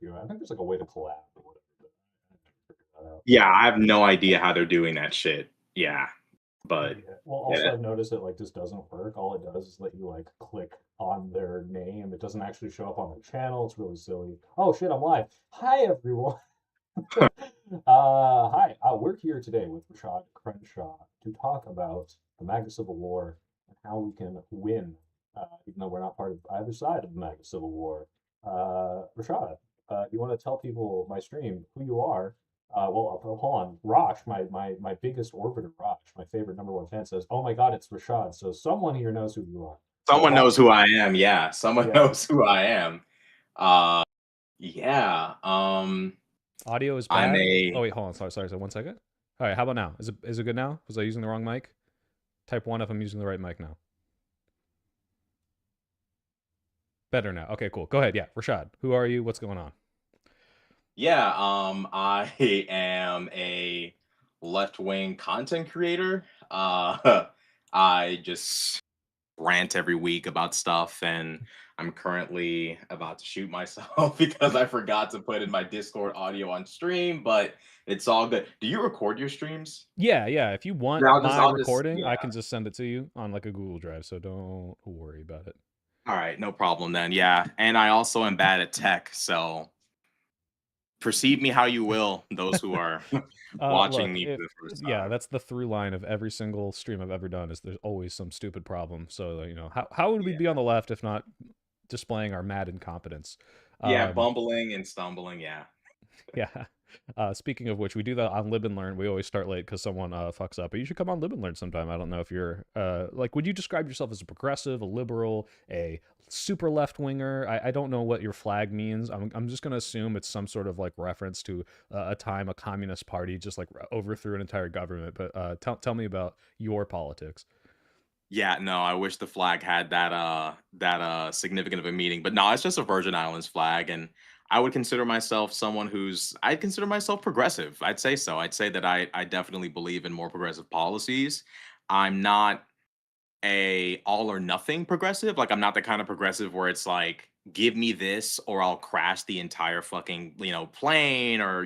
doing. I think there's like a way to collab or whatever. But I never figured that out. Yeah, I have no idea how they're doing that shit. Yeah, but Yeah. Well, also yeah. I've noticed that like this doesn't work. All it does is let you like click on their name. It doesn't actually show up on their channel. It's really silly. Oh shit, I'm live. Hi everyone. Hi. We're here today with Rashad Crenshaw to talk about the MAGA Civil War and how we can win, even though we're not part of either side of the MAGA Civil War. Rashad, you want to tell people my stream who you are? Well, hold on. Rosh, my biggest orbiter, Rosh, my favorite #1 fan, says, "Oh my God, it's Rashad." So someone here knows who you are. So Someone talk knows to me. who I am. Yeah, someone Yeah. knows who I am. Uh, yeah. Audio is I'm bad. Oh a wait, hold on. Sorry. So 1 second. All right, how about now? Is it good now? Was I using the wrong mic? Type 1 if I'm using the right mic now. Better now. Okay, cool. Go ahead. Yeah, Rashad. Who are you? What's going on? yeah. I am a left-wing content creator. I just rant every week about stuff, and I'm currently about to shoot myself because I forgot to put in my Discord audio on stream, but it's all good. Do you record your streams? Yeah. If you want Yeah, my I'll just, recording, yeah. I can just send it to you on like a Google Drive. So don't worry about it. All right, no problem then. Yeah, and I also am bad at tech, so perceive me how you will, those who are watching Look, me for the first yeah, time. that's the through line of every single stream I've ever done. Is there's always some stupid problem. So how would we Yeah. be on the left if not displaying our mad incompetence? Yeah, Um, bumbling and stumbling, yeah. Yeah. Speaking of which, we do that on Lib and Learn. We always start late because someone fucks up. But you should come on Lib and Learn sometime. I don't know if you're like, would you describe yourself as a progressive, a liberal, a super left winger? I don't know what your flag means. I'm just gonna assume it's some sort of like reference to a time a communist party just like overthrew an entire government. But tell me about your politics. Yeah, no, I wish the flag had that significant of a meaning. But no, it's just a Virgin Islands flag. And I would consider myself someone I'd consider myself progressive. I'd say so. I'd say that I definitely believe in more progressive policies. I'm not a all or nothing progressive. Like I'm not the kind of progressive where it's like, give me this or I'll crash the entire fucking, plane, or,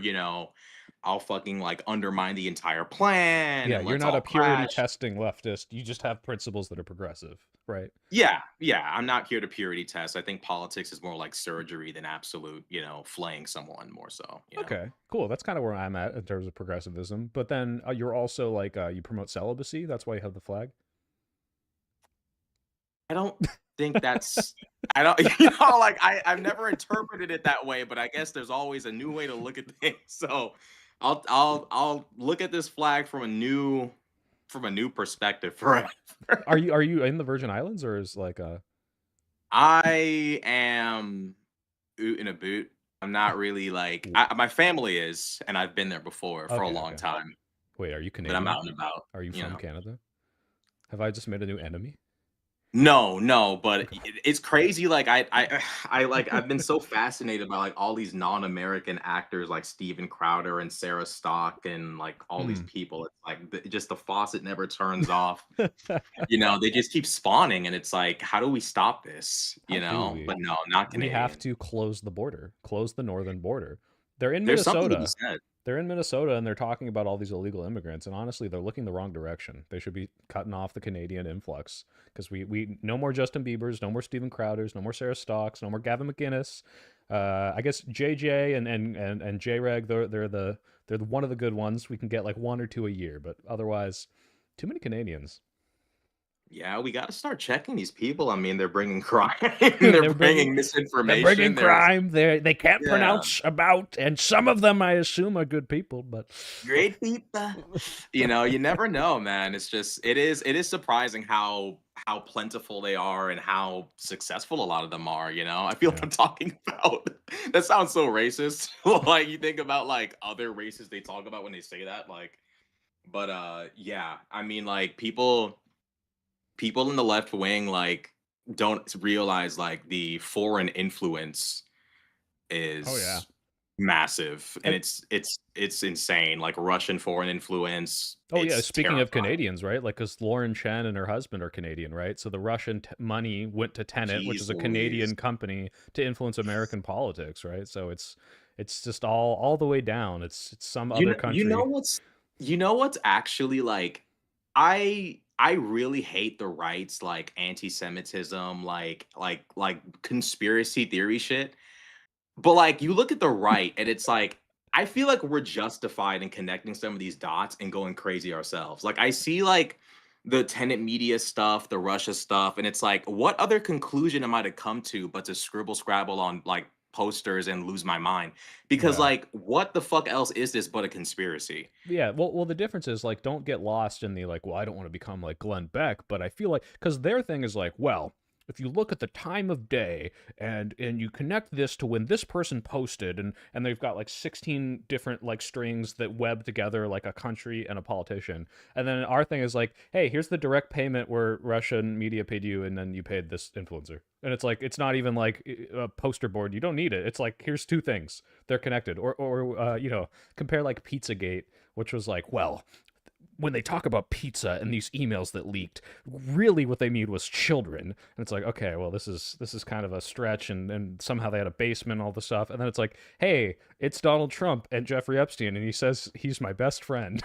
I'll fucking like undermine the entire plan Yeah, and you're let's not all a purity crash. testing leftist. You just have principles that are progressive, right? Yeah, yeah. I'm not here to purity test. I think politics is more like surgery than absolute, flaying someone more so. Okay, cool. That's kind of where I'm at in terms of progressivism. But then you're also like you promote celibacy. That's why you have the flag. I don't think that's I don't like I've never interpreted it that way, but I guess there's always a new way to look at things. So I'll look at this flag from a new perspective forever. Are you in the Virgin Islands or is like I am oot in a boot. I'm not really like my family is, and I've been there before for a long okay. time, Wait, are you but I'm Canadian? out and about, Are you you from know. Canada? Have I just made a new enemy? No, but Okay. it's crazy. Like I like I've been so fascinated by like all these non-American actors like Steven Crowder and Sarah Stock and like all these Hmm. people. It's like just the faucet never turns off. They just keep spawning, and it's like, how do we stop this? How do But we? no, not We have Canadian. to close the border, close the northern border. They're in There's something to be Minnesota. said. They're in Minnesota and they're talking about all these illegal immigrants. And honestly, they're looking the wrong direction. They should be cutting off the Canadian influx because we no more Justin Bieber's, no more Steven Crowder's, no more Sarah Stocks, no more Gavin McInnes. I guess JJ and JREG, they're one of the good ones. We can get like one or two a year, but otherwise, too many Canadians. Yeah, we got to start checking these people. I mean, they're bringing crime, they're they're bringing bringing they're bringing misinformation. crime. They can't Yeah, pronounce about, and some of them I assume are good people, but great people. You never know, man. It is surprising how plentiful they are and how successful a lot of them are. I feel like yeah. I'm talking about that sounds so racist. Like you think about like other races they talk about when they say that, like, but yeah, I mean, like people in the left wing like don't realize like the foreign influence Oh yeah. is massive, and And it's insane. Like Russian foreign influence, oh yeah, it's speaking of terrifying. Canadians, right? Like, because Lauren Chen and her husband are Canadian, right? So the Russian money went to Tenet, which is Jeez a Louise. Canadian company, to influence American politics, right? So it's just all the way down. It's some You other know, country. you know what's actually like, I really hate the right's like anti-Semitism, like conspiracy theory shit. But, like, you look at the right, and it's like, I feel like we're justified in connecting some of these dots and going crazy ourselves. Like, I see, like, the tenant media stuff, the Russia stuff, and it's like, what other conclusion am I to come to but to scribble scrabble on, like, posters and lose my mind? Because, Yeah. like, what the fuck else is this but a conspiracy? Yeah, well, the difference is like, don't get lost in the like, well, I don't want to become like Glenn Beck, but I feel like because their thing is like, well, if you look at the time of day and you connect this to when this person posted, and they've got like 16 different like strings that web together like a country and a politician, and then our thing is like, hey, here's the direct payment where Russian media paid you, and then you paid this influencer, and it's like it's not even like a poster board. You don't need it. It's like here's two things, they're connected, or compare like Pizzagate, which was like, well, when they talk about pizza and these emails that leaked, really what they mean was children. And it's like, okay, well, this is kind of a stretch, and somehow they had a basement, all the stuff, and then it's like, hey, it's Donald Trump and Jeffrey Epstein, and he says he's my best friend.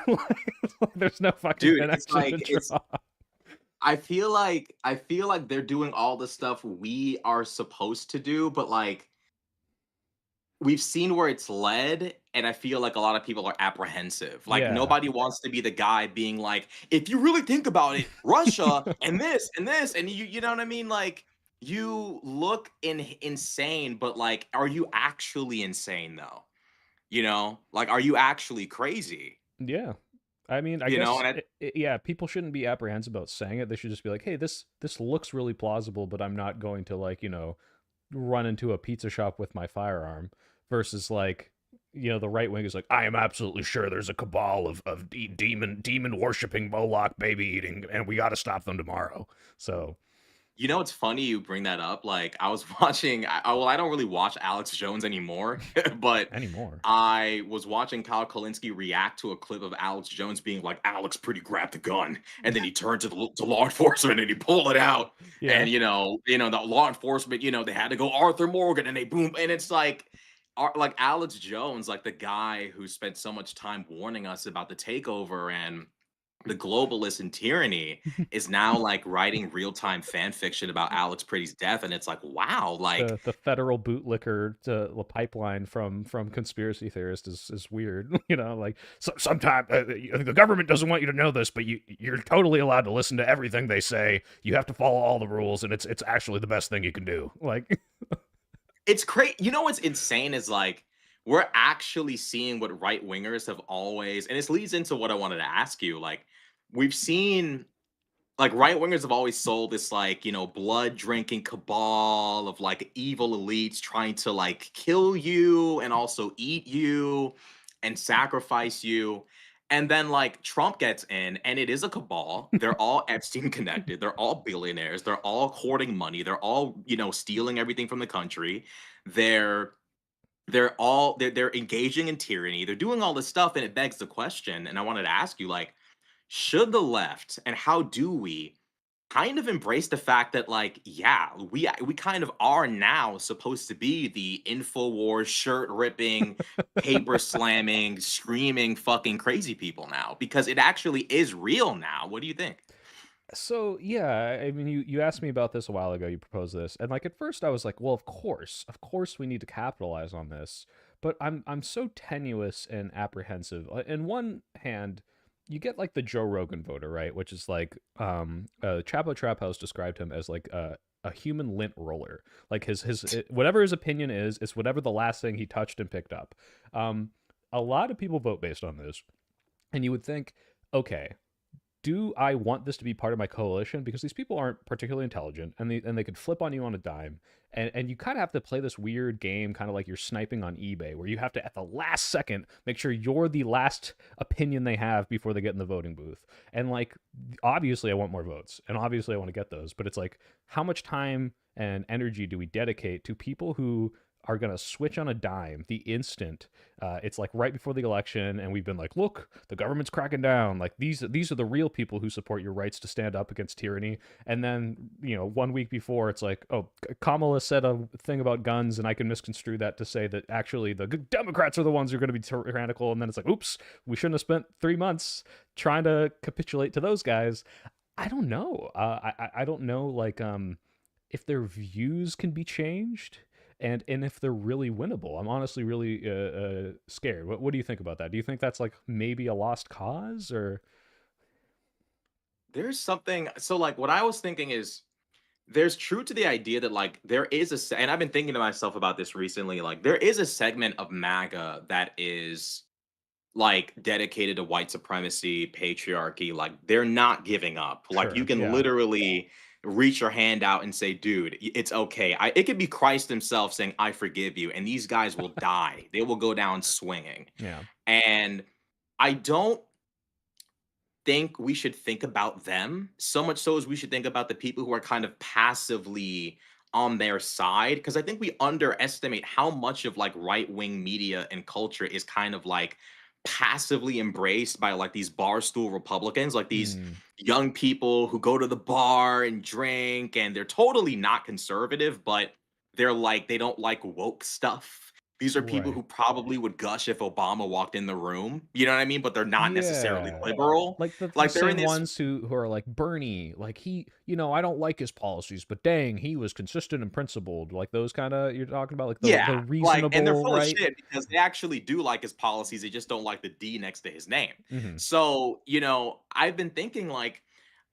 There's no fucking Dude, it's connection to like draw. I feel like they're doing all the stuff we are supposed to do, but, like, we've seen where it's led, and I feel like a lot of people are apprehensive. Like, Yeah, nobody wants to be the guy being like, "If you really think about it, Russia and this," and you know what I mean? Like, you look insane, but, like, are you actually insane, though? You know? Like, are you actually crazy? yeah. I mean, I You know? guess And yeah, people shouldn't be apprehensive about saying it. They should just be like, "Hey, this looks really plausible, but I'm not going to like, run into a pizza shop with my firearm," versus like, the right wing is like, I am absolutely sure there's a cabal of demon worshiping Moloch baby eating, and we got to stop them tomorrow. So you know, it's funny you bring that up. Like, I was watching, well, I don't really watch Alex Jones anymore, but anymore. I was watching Kyle Kalinske react to a clip of Alex Jones being like, Alex pretty grabbed the gun. And then he turned to, to law enforcement and he pulled it out. Yeah. And, the law enforcement, they had to go Arthur Morgan and they boom. And it's like, like Alex Jones, like the guy who spent so much time warning us about the takeover and the globalist and tyranny, is now like writing real-time fan fiction about Alex Pretty's death, and it's like, wow, like, The federal bootlicker to the pipeline from conspiracy theorists is weird. Like, sometimes the government doesn't want you to know this, but you're totally allowed to listen to everything they say. You have to follow all the rules, and it's actually the best thing you can do. Like, it's crazy. You know what's insane is like we're actually seeing what right wingers have always, and this leads into what I wanted to ask you. Like, we've seen like right wingers have always sold this like blood drinking cabal of like evil elites trying to like kill you and also eat you and sacrifice you. And then like Trump gets in and it is a cabal. They're all Epstein connected. They're all billionaires. They're all hoarding money. They're all stealing everything from the country. They're they're engaging in tyranny. They're doing all this stuff, and it begs the question. And I wanted to ask you, like, should the left and how do we kind of embrace the fact that, like, yeah, we kind of are now supposed to be the InfoWars shirt ripping, paper slamming, screaming, fucking crazy people now because it actually is real now. What do you think? so yeah, I mean, you asked me about this a while ago. You proposed this, and like at first I was like, well, of course, we need to capitalize on this. But I'm so tenuous and apprehensive. In one hand, you get like the Joe Rogan voter, right? Which is like, Chapo Trap House described him as like a human lint roller. Like whatever his opinion is, it's whatever the last thing he touched and picked up. Um, a lot of people vote based on this, and you would think, okay, do I want this to be part of my coalition? Because these people aren't particularly intelligent, and they could flip on you on a dime. And you kind of have to play this weird game, kind of like you're sniping on eBay, where you have to, at the last second, make sure you're the last opinion they have before they get in the voting booth. And like, obviously I want more votes, and obviously I want to get those, but it's like, how much time and energy do we dedicate to people who are going to switch on a dime the instant it's like right before the election, and we've been like, look, the government's cracking down. Like these are the real people who support your rights to stand up against tyranny. And then 1 week before, it's like, oh, Kamala said a thing about guns, and I can misconstrue that to say that actually the Democrats are the ones who are going to be tyrannical. And then it's like, oops, we shouldn't have spent 3 months trying to capitulate to those guys. I don't know. I don't know, like, if their views can be changed, and if they're really winnable. I'm honestly really scared. What do you think about that? Do you think that's like maybe a lost cause, or? There's something. So like, what I was thinking is, there's truth to the idea that like there is and I've been thinking to myself about this recently. Like, there is a segment of MAGA that is like dedicated to white supremacy, patriarchy. Like, they're not giving up. Like, you Sure, can yeah. literally reach your hand out and say, dude, it's okay. It could be Christ himself saying, I forgive you. And these guys will die. They will go down swinging. Yeah. And I don't think we should think about them so much so as we should think about the people who are kind of passively on their side, because I think we underestimate how much of like right-wing media and culture is kind of like passively embraced by like these barstool Republicans, like these Mm, young people who go to the bar and drink, and they're totally not conservative, but they're like, they don't like woke stuff. These are people right. who probably would gush if Obama walked in the room. You know what I mean? But they're not necessarily Yeah. liberal. Like the Like, they're in same this. ones who are like Bernie, like he, I don't like his policies, but dang, he was consistent and principled. Like those kind of, you're talking about, like the Yeah, like, and they're reasonable, full of right? shit because they actually do like his policies, they just don't like the D next to his name. Hmm. So, I've been thinking, like,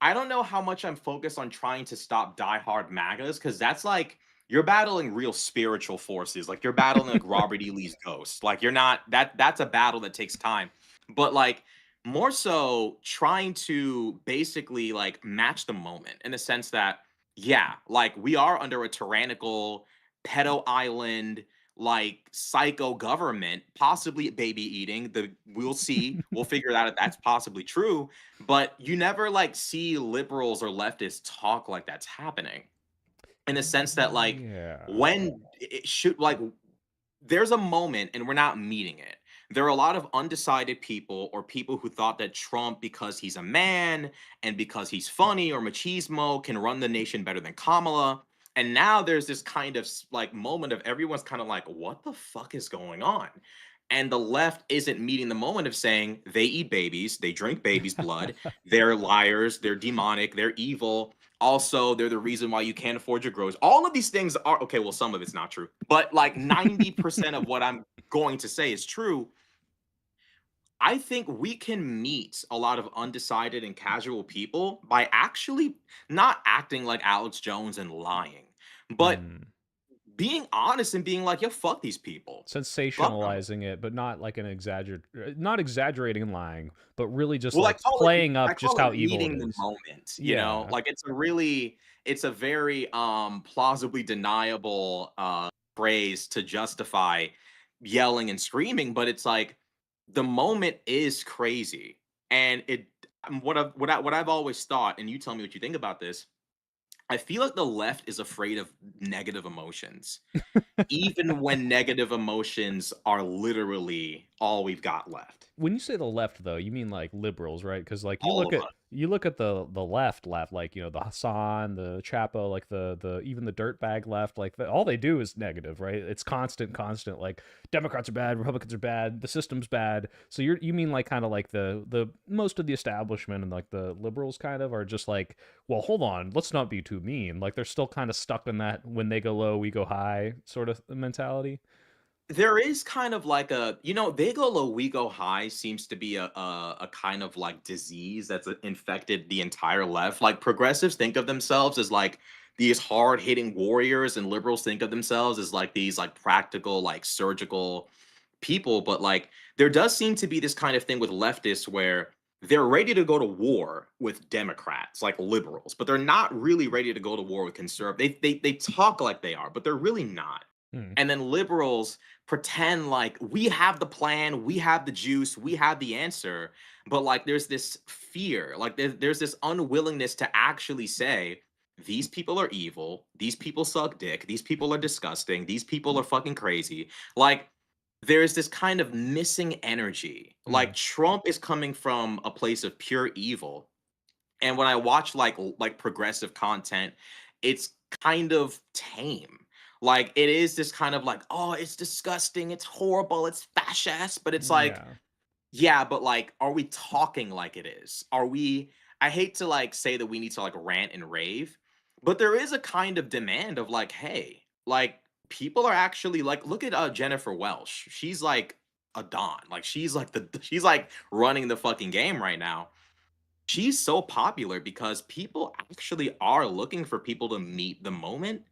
I don't know how much I'm focused on trying to stop diehard MAGAs, because that's like you're battling real spiritual forces. Like, you're battling like Robert E. Lee's ghost. Like, you're not that's a battle that takes time. But like, more so trying to basically like match the moment in the sense that, yeah, like, we are under a tyrannical pedo island, like, psycho government, possibly baby eating. We'll see. We'll figure out if that's possibly true. But you never like see liberals or leftists talk like that's happening. In the sense that, like, Yeah. when it should like there's a moment and we're not meeting it. There are a lot of undecided people, or people who thought that Trump, because he's a man and because he's funny or machismo, can run the nation better than Kamala. And now there's this kind of like moment of everyone's kind of like, what the fuck is going on? And the left isn't meeting the moment of saying they eat babies, they drink babies' blood, they're liars, they're demonic, they're evil. Also, they're the reason why you can't afford your groceries. All of these things are okay. Well, some of it's not true, but like 90% of what I'm going to say is true. I think we can meet a lot of undecided and casual people by actually not acting like Alex Jones and lying, but Mm. being honest and being like, yo, fuck these people. Fuck them. Sensationalizing it, but not like not exaggerating and lying, but really just Well, like playing up I just call it how evil it meeting the is. moment, Yeah. Like, it's a very plausibly deniable phrase to justify yelling and screaming, but it's like the moment is crazy. And what I've always thought, and you tell me what you think about this, I feel like the left is afraid of negative emotions, even when negative emotions are literally all we've got left. When you say the left, though, you mean like liberals, right? Because like All of us. you look at the left, like the Hassan, the Chapo, like the even the dirtbag left, like all they do is negative, right? It's constant. Like Democrats are bad, Republicans are bad, the system's bad. So you mean like kind of like the most of the establishment and like the liberals kind of are just like, well, hold on, let's not be too mean. Like they're still kind of stuck in that when they go low, we go high sort of mentality. There is kind of like they go low, we go high seems to be a kind of like disease that's infected the entire left. Like, progressives think of themselves as like these hard hitting warriors, and liberals think of themselves as like these like practical, like surgical people. But like, there does seem to be this kind of thing with leftists where they're ready to go to war with Democrats, like liberals, but they're not really ready to go to war with conservatives. They talk like they are, but they're really not. Hmm. And then liberals pretend like we have the plan, we have the juice, we have the answer. But like, there's this fear, like there's this unwillingness to actually say, these people are evil, these people suck dick, these people are disgusting, these people are fucking crazy. Like, there's this kind of missing energy. Mm. Like, Trump is coming from a place of pure evil. And when I watch like progressive content, it's kind of tame. Like, it is this kind of like, oh, it's disgusting, it's horrible, it's fascist, but it's like, Yeah. yeah, but like, are we talking like it is? Are we I hate to like say that we need to like rant and rave, but there is a kind of demand of like, hey, like people are actually like, look at Jennifer Welsh. She's like a don. Like she's like running the fucking game right now. She's so popular because people actually are looking for people to meet the moment,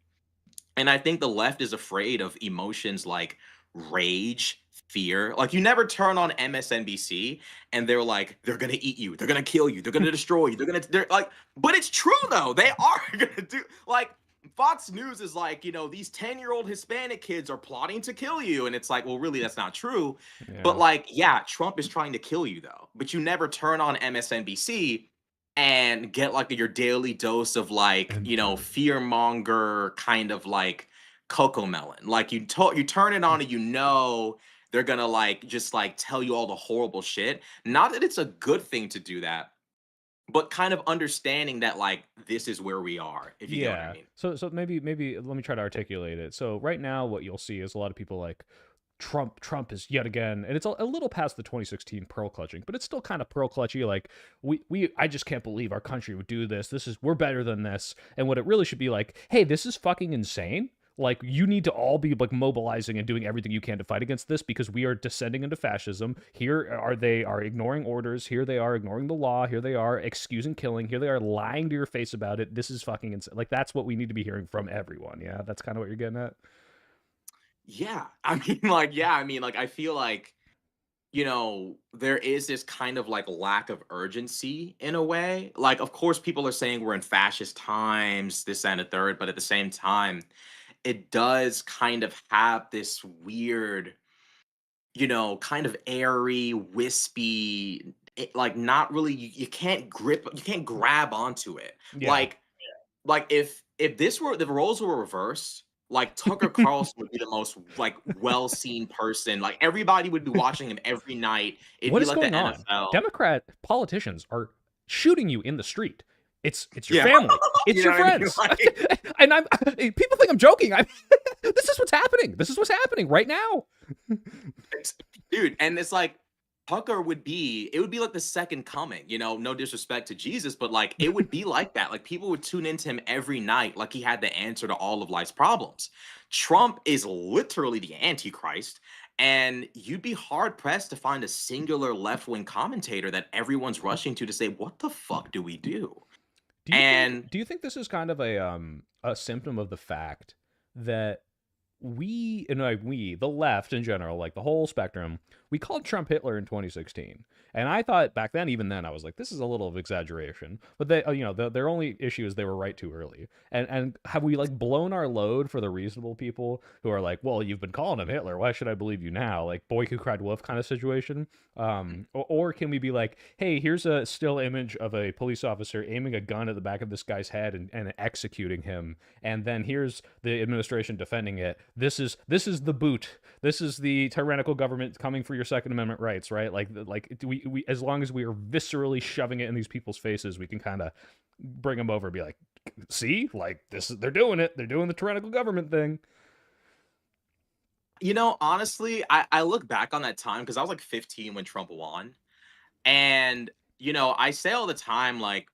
and I think the left is afraid of emotions like rage, fear. Like, you never turn on MSNBC and they're like, they're gonna eat you, they're gonna kill you, they're gonna destroy you, they're like, but it's true though. They are gonna do like Fox News is like, these 10-year-old Hispanic kids are plotting to kill you. And it's like, well, really, that's not true. But Yeah. like, yeah, Trump is trying to kill you though. But you never turn on MSNBC and get like your daily dose of like, And fear monger kind of like cocoa melon. Like you turn it on and they're gonna like just like tell you all the horrible shit. Not that it's a good thing to do that, but kind of understanding that like this is where we are, if you get what I Yeah. mean. So maybe let me try to articulate it. So right now what you'll see is a lot of people like Trump is yet again, and it's a little past the 2016 pearl clutching, but it's still kind of pearl clutchy. Like I just can't believe our country would do this. We're better than this. And what it really should be like, hey, this is fucking insane. Like, you need to all be like mobilizing and doing everything you can to fight against this, because we are descending into fascism. Here they are ignoring orders. Here they are ignoring the law. Here they are excusing killing. Here they are lying to your face about it. This is fucking insane. Like, that's what we need to be hearing from everyone. Yeah, that's kind of what you're getting at. Yeah. I mean, like, I feel like, there is this kind of like lack of urgency in a way. Like, of course, people are saying we're in fascist times, this and a third, but at the same time, it does kind of have this weird, kind of airy, wispy, like not really, you can't you can't grab onto it. Yeah. Like if this were the roles were reversed, like Tucker Carlson would be the most like well seen person. Like everybody would be watching him every night. It'd What be is like the going on? NFL. Democrat politicians are shooting you in the street. It's your Yeah. family. It's You know your what I mean? friends. Like, And people think I'm joking. This is what's happening. This is what's happening right now. dude, and it's like Tucker it would be like the second coming, no disrespect to Jesus, but like it would be like that. Like people would tune into him every night, like he had the answer to all of life's problems. Trump is literally the Antichrist, and you'd be hard pressed to find a singular left wing commentator that everyone's rushing to say, what the fuck do we do? And Do you think this is kind of a symptom of the fact that the left in general, like the whole spectrum, we called Trump Hitler in 2016, and I thought back then, even then, I was like, this is a little of exaggeration. But they, their only issue is they were right too early. And have we like blown our load for the reasonable people who are like, well, you've been calling him Hitler, why should I believe you now? Like boy who cried wolf kind of situation. Or can we be like, hey, here's a still image of a police officer aiming a gun at the back of this guy's head and executing him, and then here's the administration defending it. This is the boot. This is the tyrannical government coming for your Second Amendment rights, right? Like we as long as we are viscerally shoving it in these people's faces, we can kind of bring them over and be like, see, like they're doing it. They're doing the tyrannical government thing. honestly, I look back on that time because I was like 15 when Trump won. And, I say all the time, like,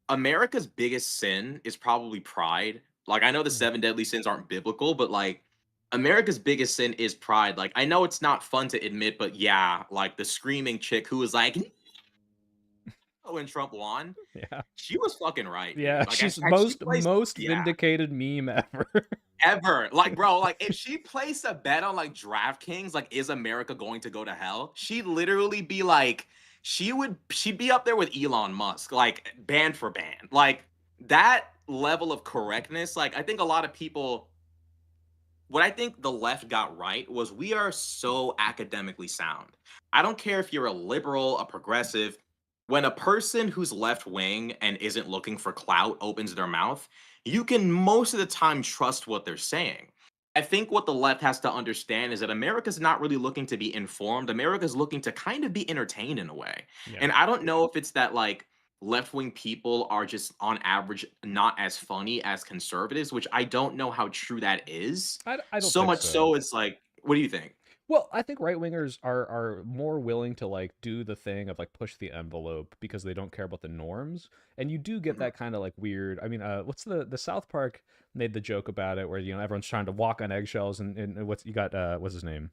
America's biggest sin is probably pride. Like, I know the seven deadly sins aren't biblical, but like, America's biggest sin is pride. Like, I know it's not fun to admit, but yeah, like the screaming chick who was like, when Trump won, Yeah. she was fucking right, Yeah, dude. Like, she's had she placed, most yeah, vindicated meme ever. ever. Like, bro, like if she placed a bet on like DraftKings, like, is America going to go to hell? She'd literally be like, she'd be up there with Elon Musk, like band for band. Like that level of correctness. Like, I think a lot of people, what I think the left got right was we are so academically sound. I don't care if you're a liberal, a progressive. when a person who's left wing and isn't looking for clout opens their mouth, you can most of the time trust what they're saying. I think what the left has to understand is that America's not really looking to be informed. America's looking to kind of be entertained in a way. Yeah. And I don't know if it's that like left wing people are just on average not as funny as conservatives, which I don't know how true that is. I don't So think much so. so it's like, what do you think? Well, I think right wingers are more willing to like do the thing of like push the envelope because they don't care about the norms, and you do get Mhm. that kind of like weird. I mean, what's the South Park made the joke about it where everyone's trying to walk on eggshells, and what's you got what's his name,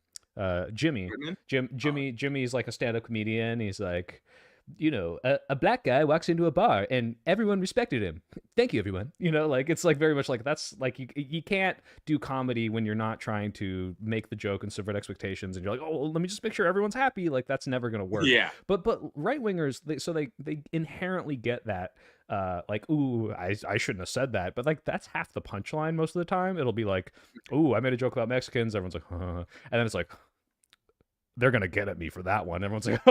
Jimmy, Whitman? Jimmy's like a stand up comedian. He's like, a black guy walks into a bar and everyone respected him. Thank you, everyone. Like it's like very much like that's like you can't do comedy when you're not trying to make the joke and subvert expectations, and you're like, oh, well, let me just make sure everyone's happy. Like that's never gonna work. Yeah. But right wingers, they inherently get that. Like, ooh, I shouldn't have said that, but like that's half the punchline most of the time. It'll be like, ooh, I made a joke about Mexicans. Everyone's like, huh. And then it's like, they're gonna get at me for that one. Everyone's like,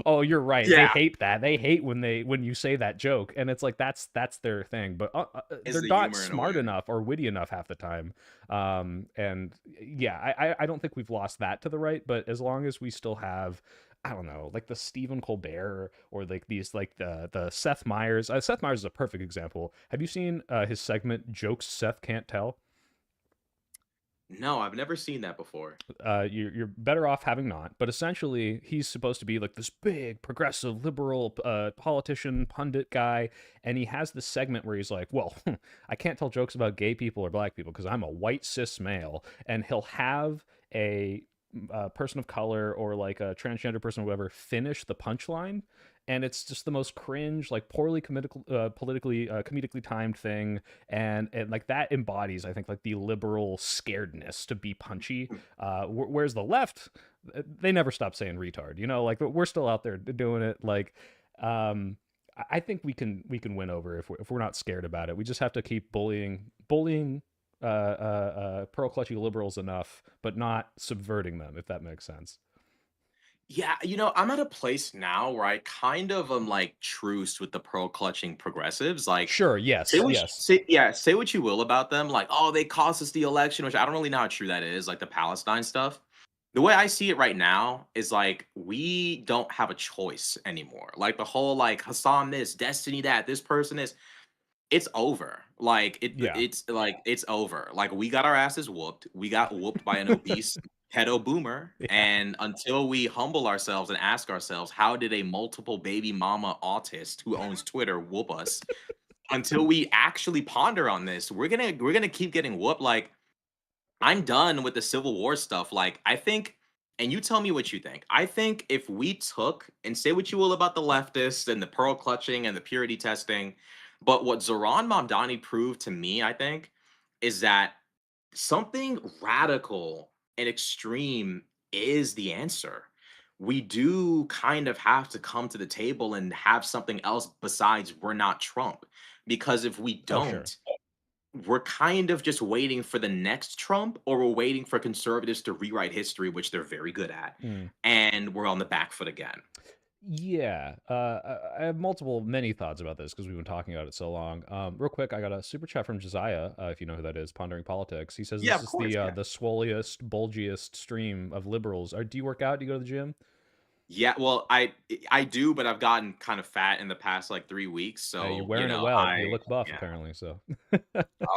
oh, you're right. They Yeah. hate that. They hate when you say that joke, and it's like that's their thing. But Is they're the not humor in a smart way. enough or witty enough half the time. And yeah, I don't think we've lost that to the right. But as long as we still have, I don't know, like the Stephen Colbert or like these like the Seth Meyers. Seth Meyers is a perfect example. Have you seen his segment "Jokes Seth Can't Tell"? No, I've never seen that before. You're better off having not. But essentially, he's supposed to be like this big progressive liberal politician pundit guy, and he has this segment where he's like, "Well, I can't tell jokes about gay people or black people because I'm a white cis male," and he'll have a person of color or like a transgender person or whatever finish the punchline, and it's just the most cringe, like poorly politically comedically timed thing, and like that embodies, I think, like the liberal scaredness to be punchy. Whereas the left, they never stop saying retard. Like we're still out there doing it. Like, I think we can win over if we're not scared about it. We just have to keep bullying pearl clutchy liberals enough, but not subverting them, if that makes sense. Yeah, I'm at a place now where I kind of am like truce with the pearl clutching progressives. Like, Sure. say Yes. what Yes. say what you will about them. Like, oh, they cost us the election, which I don't really know how true that is. Like the Palestine stuff. The way I see it right now is like we don't have a choice anymore. Like the whole like Hassan this, Destiny that, this person is. It's over. Like Yeah. it's over. Like we got our asses whooped. We got whooped by an obese pedo boomer. Yeah. And until we humble ourselves and ask ourselves, how did a multiple baby mama autist who owns Twitter whoop us? Until we actually ponder on this, we're gonna keep getting whooped. Like I'm done with the Civil War stuff. Like, I think, and you tell me what you think. I think if we took and say what you will about the leftists and the pearl clutching and the purity testing, but what Zoran Mamdani proved to me, I think, is that something radical and extreme is the answer. We do kind of have to come to the table and have something else besides we're not Trump. Because if we Oh, sure. don't, we're kind of just waiting for the next Trump, or we're waiting for conservatives to rewrite history, which they're very good at, Mm. and we're on the back foot again. Yeah, I have many thoughts about this because we've been talking about it so long. Real quick, I got a super chat from Josiah, if you know who that is, Pondering Politics. He says Yeah, this of is course. Yeah. the swolliest, bulgiest stream of liberals. Do you work out? Do you go to the gym? Yeah, well, I do, but I've gotten kind of fat in the past like 3 weeks, You're so wearing it well. I You look buff, yeah. apparently. So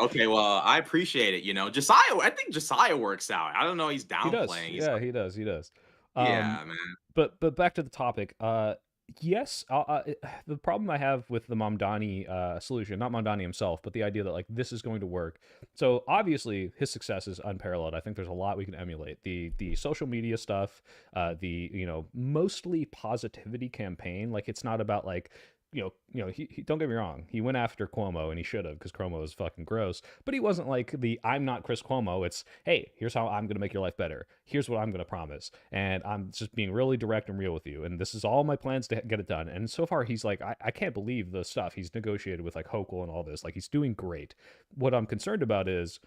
Okay, well, I appreciate it. Josiah, I think Josiah works out. I don't know, he's he does. downplaying. He's Yeah, like, he does. He does. Um, yeah, man. but back to the topic. Yes, the problem I have with the Mamdani solution, not Mamdani himself, but the idea that like this is going to work. So obviously his success is unparalleled. I think there's a lot we can emulate. The social media stuff, the mostly positivity campaign. Like it's not about like he don't get me wrong. He went after Cuomo and he should have because Cuomo is fucking gross. But he wasn't like the I'm not Chris Cuomo. It's hey, here's how I'm gonna make your life better. Here's what I'm gonna promise, and I'm just being really direct and real with you. And this is all my plans to get it done. And so far, he's like I can't believe the stuff he's negotiated with like Hochul and all this. Like he's doing great. What I'm concerned about is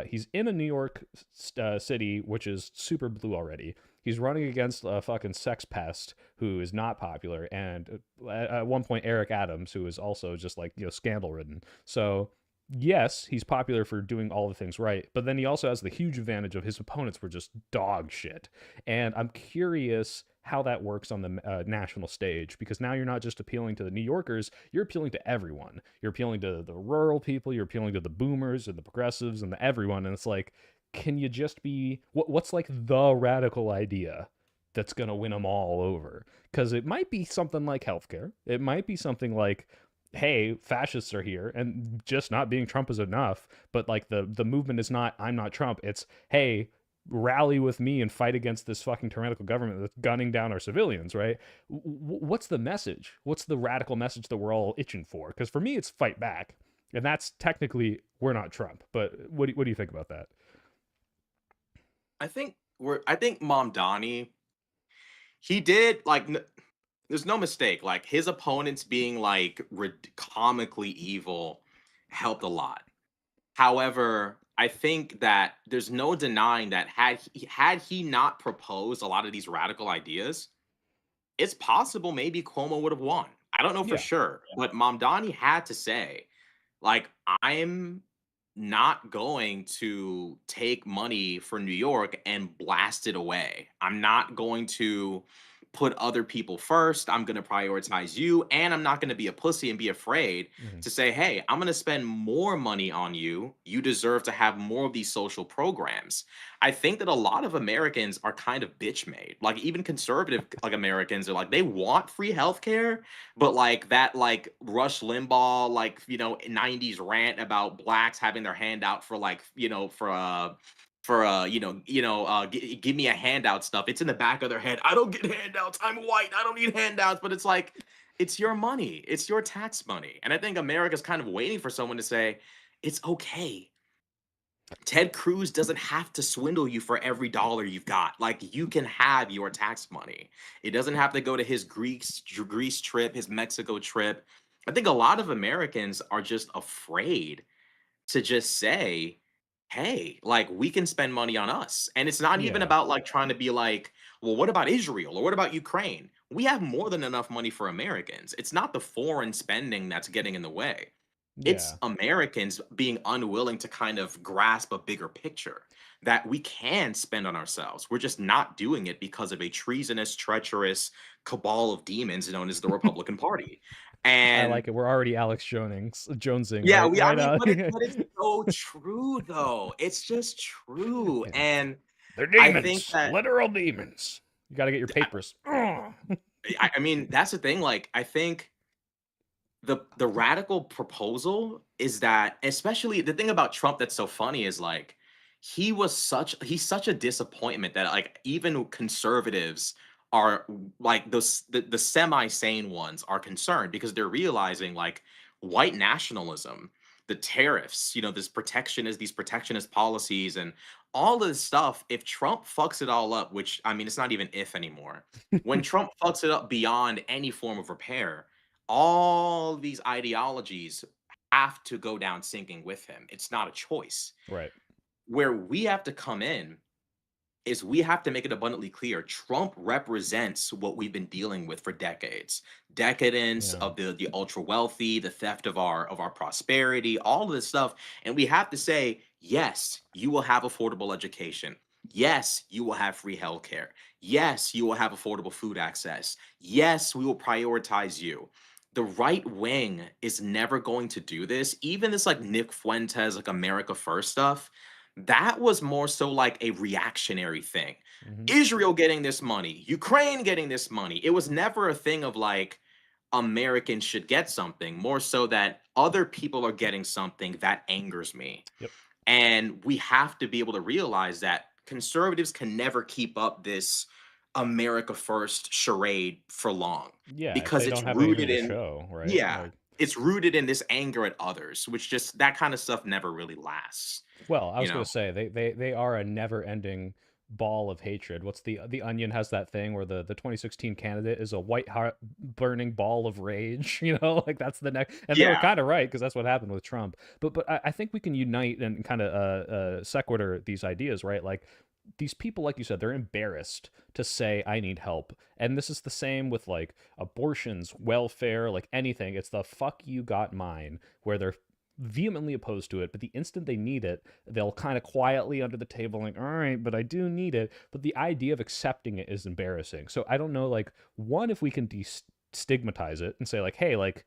He's in a New York city, which is super blue already. He's running against a fucking sex pest who is not popular, and at one point Eric Adams, who is also just like scandal ridden. So yes, he's popular for doing all the things right, but then he also has the huge advantage of his opponents were just dog shit. And I'm curious how that works on the national stage, because now you're not just appealing to the New Yorkers, you're appealing to everyone. You're appealing to the rural people, you're appealing to the boomers and the progressives and the everyone. And it's like, can you just be what's like the radical idea that's going to win them all over? Because it might be something like healthcare. It might be something like, hey, fascists are here, and just not being Trump is enough. But like the movement is not, I'm not Trump. It's, hey, rally with me and fight against this fucking tyrannical government that's gunning down our civilians, right? What's the message? What's the radical message that we're all itching for? Because for me, it's fight back. And that's technically, we're not Trump. But what do you think about that? I think Mamdani, he did like there's no mistake. Like his opponents being like comically evil helped a lot. However, I think that there's no denying that had he not proposed a lot of these radical ideas, it's possible maybe Cuomo would have won. I don't know for Yeah. sure, but Mamdani had to say, like, I'm not going to take money for New York and blast it away. I'm not going to put other people first. I'm going to prioritize you. And I'm not going to be a pussy and be afraid Mm-hmm. to say, hey, I'm going to spend more money on you. You deserve to have more of these social programs. I think that a lot of Americans are kind of bitch made. Like even conservative like Americans are like, they want free healthcare, but like that like Rush Limbaugh, like, 90s rant about blacks having their hand out for like, give me a handout stuff. It's in the back of their head. I don't get handouts. I'm white. I don't need handouts. But it's like, it's your money. It's your tax money. And I think America's kind of waiting for someone to say, it's okay. Ted Cruz doesn't have to swindle you for every dollar you've got. Like you can have your tax money. It doesn't have to go to his Greece trip, his Mexico trip. I think a lot of Americans are just afraid to just say, hey, like we can spend money on us. And it's not even Yeah. about like trying to be like, well, what about Israel or what about Ukraine? We have more than enough money for Americans. It's not the foreign spending that's getting in the way. It's Yeah. Americans being unwilling to kind of grasp a bigger picture that we can spend on ourselves. We're just not doing it because of a treasonous, treacherous cabal of demons known as the Republican Party. I And like it. We're already Alex Jonesing, yeah, right? I Right mean, out. but it's so true though. It's just true. Yeah. And They're I think demons, that literal demons. You got to get your papers. Ugh. I mean, that's the thing. Like, I think the radical proposal is that, especially the thing about Trump that's so funny is like he's such a disappointment that like even conservatives are like the semi-sane ones are concerned because they're realizing like white nationalism, the tariffs, these protectionist policies and all of this stuff. If Trump fucks it all up, which I mean it's not even if anymore, when Trump fucks it up beyond any form of repair, all these ideologies have to go down sinking with him. It's not a choice. Right. Where we have to come in is we have to make it abundantly clear Trump represents what we've been dealing with for decades. Decadence Yeah. of the ultra wealthy, the theft of our prosperity, all of this stuff. And we have to say, yes, you will have affordable education. Yes, you will have free healthcare. Yes, you will have affordable food access. Yes, we will prioritize you. The right wing is never going to do this. Even this like Nick Fuentes, like America First stuff, that was more so like a reactionary thing. Hmm. Israel getting this money, Ukraine getting this money. It was never a thing of like Americans should get something, more so that other people are getting something that angers me. Yep. And we have to be able to realize that conservatives can never keep up this America First charade for long Yeah. If because they it's don't have anything rooted to in, show, right? yeah, Like, it's rooted in this anger at others, which just that kind of stuff never really lasts, well, I you was know? gonna say they are a never ending ball of hatred. What's the Onion has that thing where the 2016 candidate is a white heart burning ball of rage, like that's the next. And they were Yeah. kind of right because that's what happened with Trump. But I think we can unite and kind of sequitur these ideas, right? Like these people, like you said, they're embarrassed to say I need help. And this is the same with like abortions, welfare, like anything. It's the fuck you got mine, where they're vehemently opposed to it, but the instant they need it, they'll kind of quietly under the table, like, all right, but I do need it. But the idea of accepting it is embarrassing. So I don't know, like, one, if we can destigmatize it and say, like, hey, like,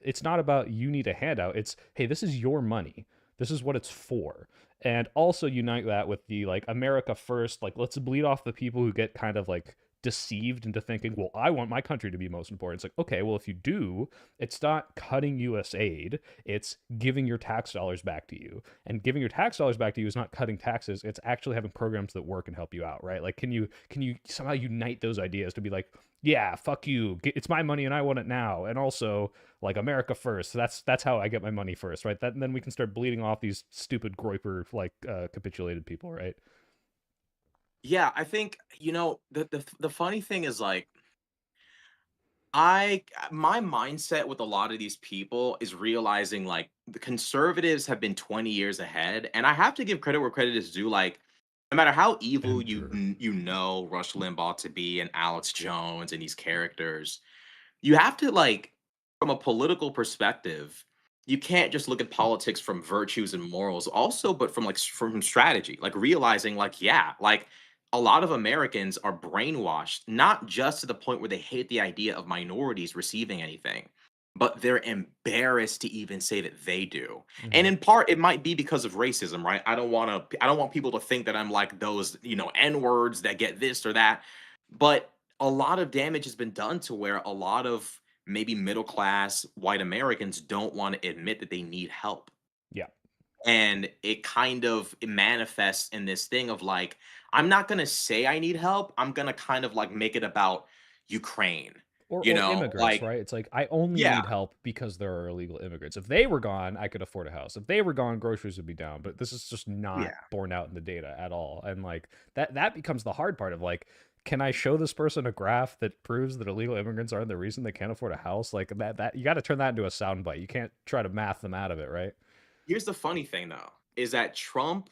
it's not about you need a handout. It's, hey, this is your money. This is what it's for. And also unite that with the like America first, like let's bleed off the people who get kind of like deceived into thinking, well, I want my country to be most important. It's like, okay, well, if you do, it's not cutting US aid, it's giving your tax dollars back to you. And giving your tax dollars back to you is not cutting taxes, it's actually having programs that work and help you out, right? Like can you somehow unite those ideas to be like, yeah, fuck you. It's my money and I want it now. And also, like America first. That's how I get my money first, right? That and then we can start bleeding off these stupid Groiper like capitulated people, right? Yeah, I think, the funny thing is like my mindset with a lot of these people is realizing like the conservatives have been 20 years ahead, and I have to give credit where credit is due. Like, no matter how evil Enter. you know Rush Limbaugh to be and Alex Jones and these characters, you have to like, from a political perspective, you can't just look at politics from virtues and morals also, but from like from strategy, like realizing like, yeah, like a lot of Americans are brainwashed, not just to the point where they hate the idea of minorities receiving anything, but they're embarrassed to even say that they do. Mm-hmm. And in part it might be because of racism, right? I don't want people to think that I'm like those, N words that get this or that. But a lot of damage has been done to where a lot of maybe middle class white Americans don't want to admit that they need help. Yeah. And it manifests in this thing of like, I'm not going to say I need help. I'm going to kind of like make it about Ukraine, Or immigrants, like, right? It's like I only yeah, need help because there are illegal immigrants. If they were gone, I could afford a house. If they were gone, groceries would be down. But this is just not yeah. borne out in the data at all. And like that becomes the hard part of like, can I show this person a graph that proves that illegal immigrants aren't the reason they can't afford a house? Like that you got to turn that into a soundbite. You can't try to math them out of it, right? Here's the funny thing though, is that Trump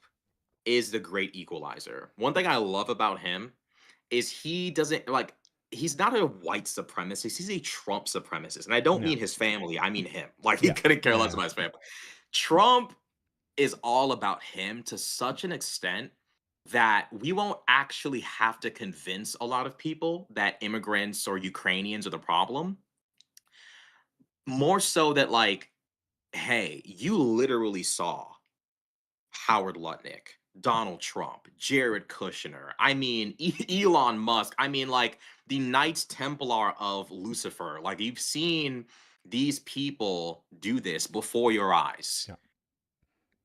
is the great equalizer. One thing I love about him is he doesn't like he's not a white supremacist. He's a Trump supremacist. And I don't No. mean his family. I mean him. Like he Yeah. couldn't care Yeah. less Yeah. about his family. Trump is all about him to such an extent that we won't actually have to convince a lot of people that immigrants or Ukrainians are the problem. More so that like, hey, you literally saw Howard Lutnick, Donald Trump, Jared Kushner. I mean, Elon Musk. I mean, like the Knights Templar of Lucifer. Like you've seen these people do this before your eyes. Yeah.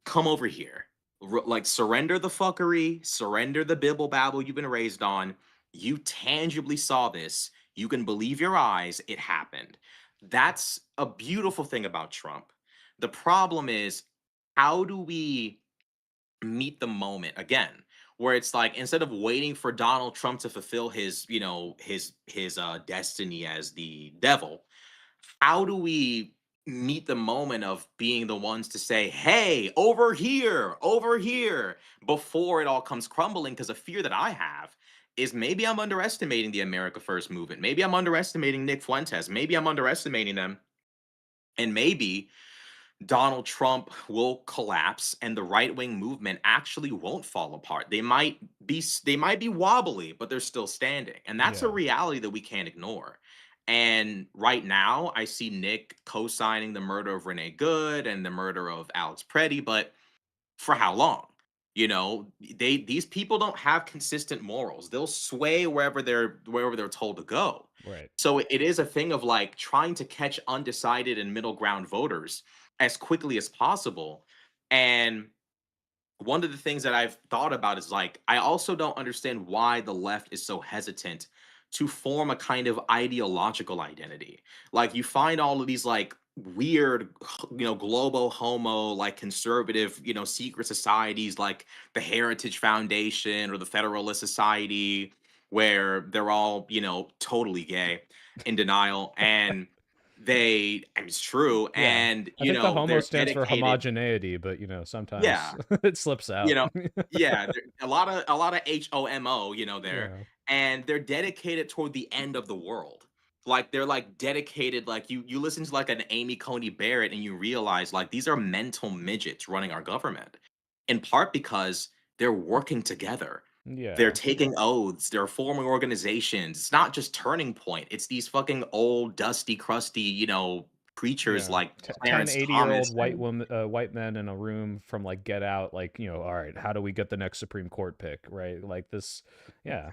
Come over here. Like surrender the fuckery, surrender the bibble babble you've been raised on. You tangibly saw this. You can believe your eyes. It happened. That's a beautiful thing about Trump. The problem is, how do we meet the moment again, where it's like instead of waiting for Donald Trump to fulfill his, his destiny as the devil, how do we meet the moment of being the ones to say, "Hey, over here," before it all comes crumbling? Because a fear that I have is maybe I'm underestimating the America First movement. Maybe I'm underestimating Nick Fuentes. Maybe I'm underestimating them, and maybe Donald Trump will collapse and the right-wing movement actually won't fall apart. They might be wobbly, but they're still standing. And that's a Yeah. reality that we can't ignore. And right now, I see Nick co-signing the murder of Renee Good and the murder of Alex Preddy, but for how long? These people don't have consistent morals. They'll sway wherever they're told to go. Right. So it is a thing of like trying to catch undecided and middle ground voters as quickly as possible. And one of the things that I've thought about is like I also don't understand why the left is so hesitant to form a kind of ideological identity. Like you find all of these like weird, globo homo, like conservative, secret societies like the Heritage Foundation or the Federalist Society, where they're all, totally gay in denial. And I mean, it's true. Yeah. And, I think the homo they're stands for dedicated. homogeneity, but Yeah. sometimes it slips You out. know, yeah, a lot of HOMO, there, Yeah. and they're dedicated toward the end of the world. Like they're like dedicated, like you listen to like an Amy Coney Barrett and you realize like these are mental midgets running our government. In part because they're working together. They're Yeah. taking oaths, they're forming organizations. It's not just Turning Point. It's these fucking old, dusty, crusty, creatures Yeah. like 10, Clarence 80-year-old Thomas white and woman, white men in a room from like Get Out, like, all right, how do we get the next Supreme Court pick, right? Like this, yeah.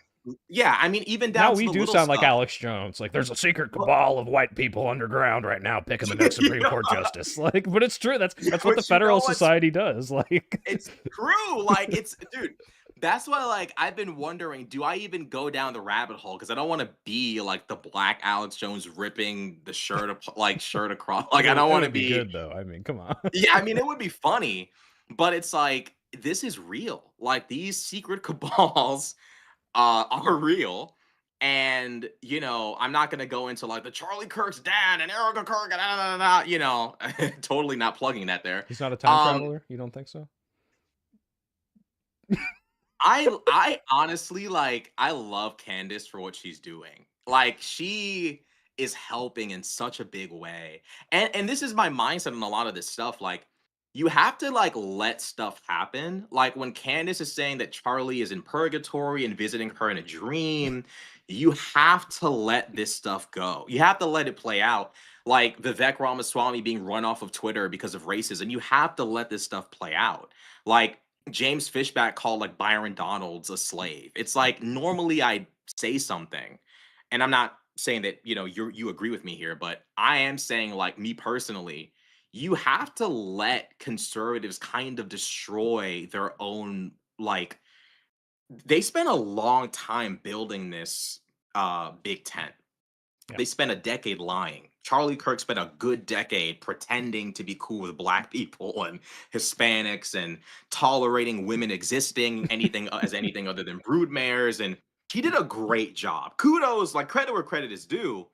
yeah, I mean, even Now down to we the do little sound like stuff. Alex Jones. Like there's a secret Well, cabal of white people underground right now picking the next you Supreme know, Court justice. Like, but it's true. That's what the but you know Federal what's Society does. Like, it's true. Like it's dude, that's why like I've been wondering, do I even go down the rabbit hole? Because I don't want to be like the black Alex Jones ripping the shirt across. Like I don't it want to would be be. good though. I mean, come on. Yeah, I mean it would be funny, but it's like this is real. Like these secret cabals are real. And I'm not gonna go into like the Charlie Kirk's dad and Erica Kirk and totally not plugging that there. He's not a time Um, traveler. You don't think so? I honestly like I love Candace for what she's doing. Like she is helping in such a big way. And this is my mindset on a lot of this stuff. Like you have to like let stuff happen. Like when Candace is saying that Charlie is in purgatory and visiting her in a dream, you have to let this stuff go. You have to let it play out. Like Vivek Ramaswamy being run off of Twitter because of racism. You have to let this stuff play out. Like James Fishback called like Byron Donalds a slave. It's like normally I'd say something, and I'm not saying that you agree with me here, but I am saying like me personally, you have to let conservatives kind of destroy their own like they spent a long time building this Big Tent. Yeah. They spent a decade lying. Charlie Kirk spent a good decade pretending to be cool with black people and Hispanics and tolerating women existing anything other than broodmares. And he did a great job. Kudos, like credit where credit is due.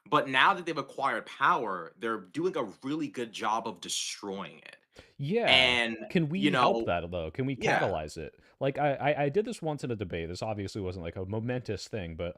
But now that they've acquired power, they're doing a really good job of destroying it. Yeah. And Can we help that though? Can we yeah, catalyze it? Like I did this once in a debate. This obviously wasn't like a momentous thing, but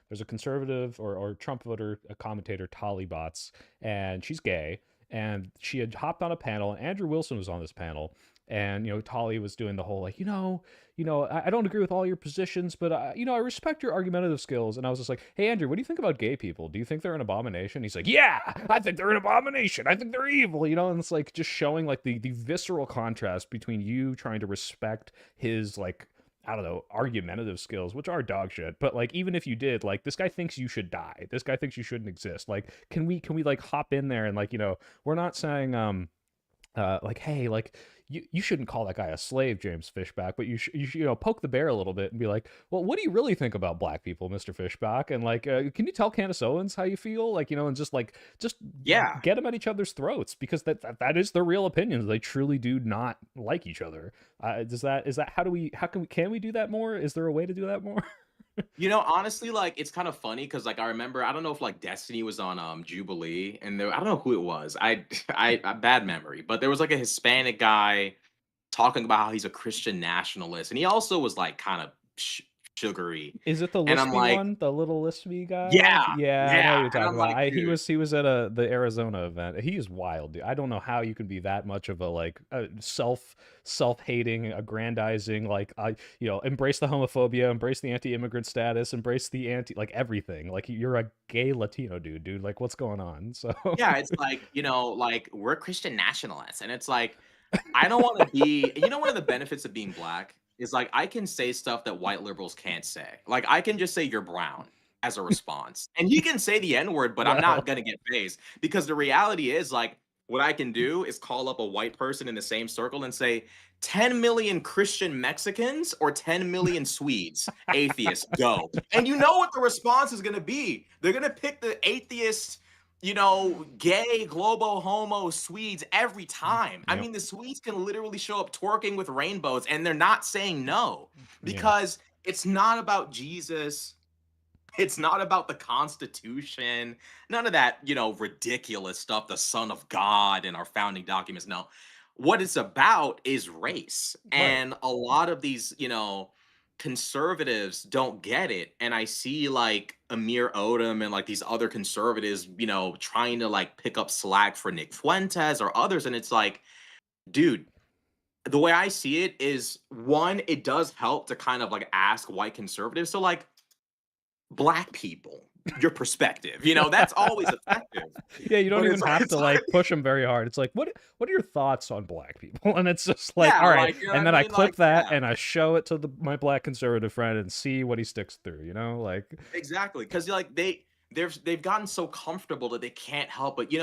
there's a conservative or Trump voter, a commentator, Tolly Bots, and she's gay, and she had hopped on a panel, and Andrew Wilson was on this panel, and Tolly was doing the whole like, I don't agree with all your positions, but I respect your argumentative skills. And I was just like, hey Andrew, what do you think about gay people? Do you think they're an abomination? He's like, yeah, I think they're an abomination. I think they're evil, and it's like just showing like the visceral contrast between you trying to respect his like, I don't know, argumentative skills, which are dog shit. But like, even if you did, like, this guy thinks you should die. This guy thinks you shouldn't exist. Like, can we like hop in there and like, we're not saying like, hey, like you shouldn't call that guy a slave, James Fishback, but you should poke the bear a little bit and be like, well, what do you really think about black people, Mr. Fishback? And like, can you tell Candace Owens how you feel? Like, and just yeah. get them at each other's throats, because that is their real opinions. They truly do not like each other. Is that can we do that more? Is there a way to do that more? Honestly, like it's kind of funny because like I remember I don't know if like Destiny was on Jubilee and I don't know who it was. I bad memory, but there was like a Hispanic guy talking about how he's a Christian nationalist, and he also was like kind of sugary. Is it the And I'm lispy like, one, the little lispy guy? yeah, Yeah, I know what yeah. you're And talking I'm about. like, He dude, was at the Arizona event. He is wild, dude. I don't know how you can be that much of a like self-hating, aggrandizing, like embrace the homophobia, embrace the anti-immigrant status, embrace the anti like everything. Like you're a gay Latino dude. Like what's going on? So yeah, it's like like we're Christian nationalists, and it's like I don't want to be. One of the benefits of being black is like I can say stuff that white liberals can't say. Like I can just say you're brown as a response, and he can say the N word, but I'm not well, gonna get phased because the reality is like what I can do is call up a white person in the same circle and say, 10 million Christian Mexicans or 10 million Swedes, atheists, go. And you know what the response is going to be. They're going to pick the atheist, gay, globo, homo Swedes every time. I Yep. mean, the Swedes can literally show up twerking with rainbows and they're not saying no Yeah. because it's not about Jesus. It's not about the Constitution, none of that, ridiculous stuff, the Son of God in our founding documents. No, what it's about is race. Right. And a lot of these, conservatives don't get it. And I see like Amir Odom and like these other conservatives, trying to like pick up slack for Nick Fuentes or others. And it's like, dude, the way I see it is one, it does help to kind of like ask white conservatives. So like, Black people, your perspective, that's always effective. Yeah, you don't But even it's have it's to like like push them very hard. It's like, what are your thoughts on black people? And it's just like, yeah, all right. like, you know And what then I I mean? clip Like, that yeah, and I show it to my black conservative friend and see what he sticks through, like exactly. Because like they've gotten so comfortable that they can't help it.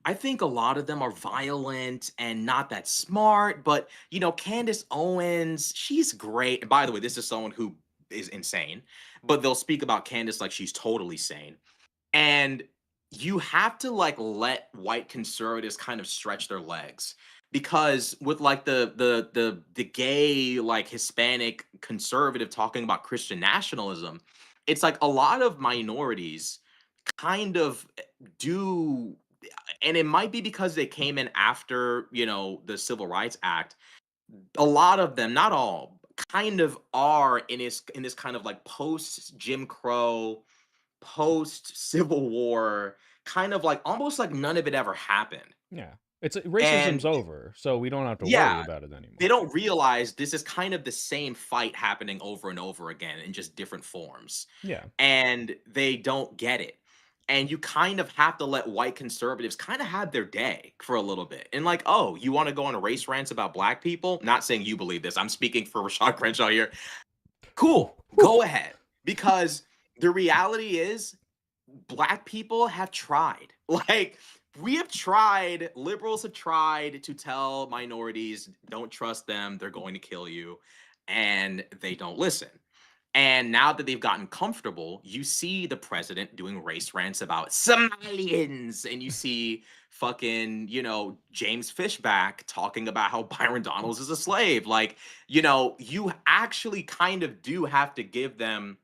I think a lot of them are violent and not that smart, but Candace Owens, she's great. And by the way, this is someone who is insane, but they'll speak about Candace like she's totally sane. And you have to like let white conservatives kind of stretch their legs because with like the gay like Hispanic conservative talking about Christian nationalism, it's like a lot of minorities kind of do, and it might be because they came in after, the Civil Rights Act. A lot of them, not all, kind of are in this kind of like post Jim Crow, post Civil War, kind of like almost like none of it ever happened. yeah. It's And racism's over, so we don't have to yeah, worry about it they anymore. don't realize this is kind of the same fight happening over and over again in just different forms. Yeah. And they don't get it. And you kind of have to let white conservatives kind of have their day for a little bit. And like, oh, you want to go on a race rants about black people? Not saying you believe this. I'm speaking for Rashad Crenshaw here. Cool. Go ahead. Because the reality is Black people have tried. Like, we have tried, liberals have tried to tell minorities, don't trust them, they're going to kill you, and they don't listen. And now that they've gotten comfortable, you see the president doing race rants about Somalians, and you see fucking, James Fishback talking about how Byron Donalds is a slave. Like, you actually kind of do have to give them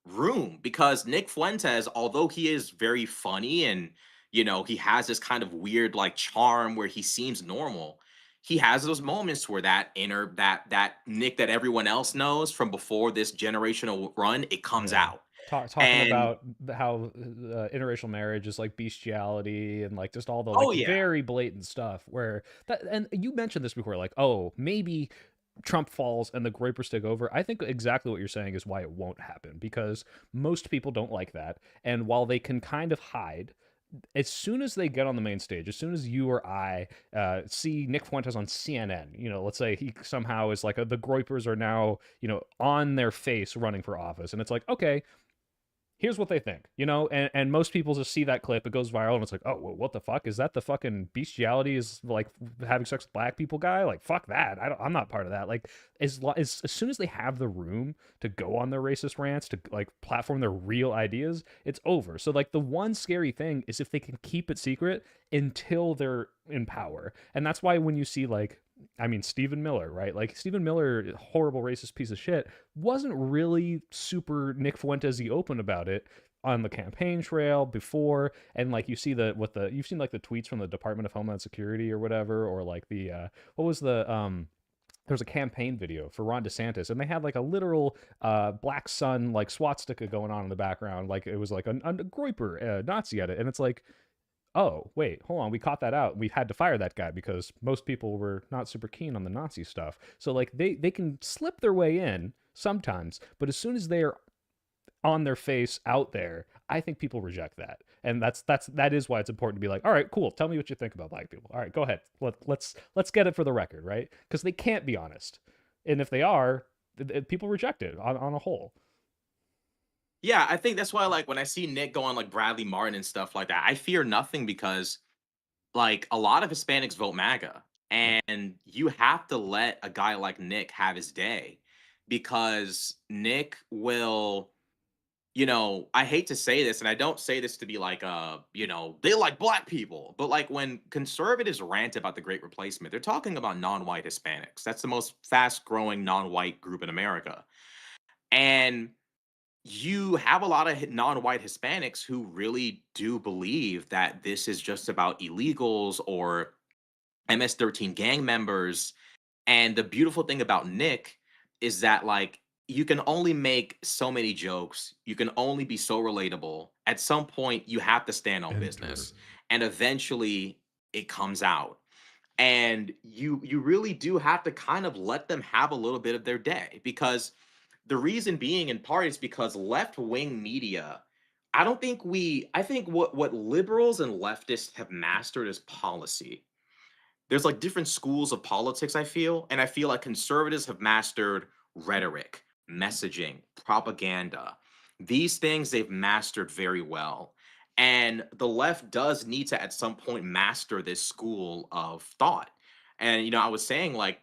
room because Nick Fuentes, although he is very funny and he has this kind of weird like charm where he seems normal, he has those moments where that inner that Nick that everyone else knows from before this generational run, it comes Yeah. out. Talking And about how interracial marriage is like bestiality and like just all the like oh yeah, very blatant stuff where that, and you mentioned this before, like, oh, maybe Trump falls and the Groypers take over. I think exactly what you're saying is why it won't happen, because most people don't like that. And while they can kind of hide, as soon as they get on the main stage, as soon as you or I see Nick Fuentes on CNN, let's say he somehow is like, the Groypers are now, on their face running for office. And it's like, okay, here's what they think, and most people just see that clip, it goes viral, and it's like, oh, well, what the fuck is that? The fucking bestiality is like having sex with black people guy? Like, fuck that. I'm not part of that. Like, as soon as they have the room to go on their racist rants, to like platform their real ideas, it's over. So like the one scary thing is if they can keep it secret until they're in power. And that's why when you see like, I mean, Stephen Miller, right? Like, Stephen Miller, horrible racist piece of shit, wasn't really super Nick Fuentes-y open about it on the campaign trail before. And like, you see you've seen like the tweets from the Department of Homeland Security or whatever, or like what was there was a campaign video for Ron DeSantis, and they had like a literal black sun like swastika going on in the background, like it was like a Groyper Nazi at it, and it's like, oh, wait, hold on, we caught that out. We had to fire that guy because most people were not super keen on the Nazi stuff. So like they can slip their way in sometimes, but as soon as they're on their face out there, I think people reject that. And that is why it's important to be like, all right, cool, tell me what you think about black people. All right, go ahead. Let's get it for the record, right? Because they can't be honest. And if they are, people reject it on a whole. yeah, I think that's why like when I see Nick go on like Bradley Martin and stuff like that, I fear nothing because like a lot of Hispanics vote MAGA, and you have to let a guy like Nick have his day because Nick will, I hate to say this, and I don't say this to be like, they like black people, but like when conservatives rant about the Great Replacement, they're talking about non-white Hispanics. That's the most fast-growing non-white group in America, and you have a lot of non-white Hispanics who really do believe that this is just about illegals or MS-13 gang members. And the beautiful thing about Nick is that like you can only make so many jokes. You can only be so relatable. At some point, you have to stand on Enter. business. And eventually it comes out. And you really do have to kind of let them have a little bit of their day because the reason being in part is because left-wing media, I think what liberals and leftists have mastered is policy. There's like different schools of politics, I feel, and I feel like conservatives have mastered rhetoric, messaging, propaganda. These things they've mastered very well. And the left does need to at some point master this school of thought. And I was saying like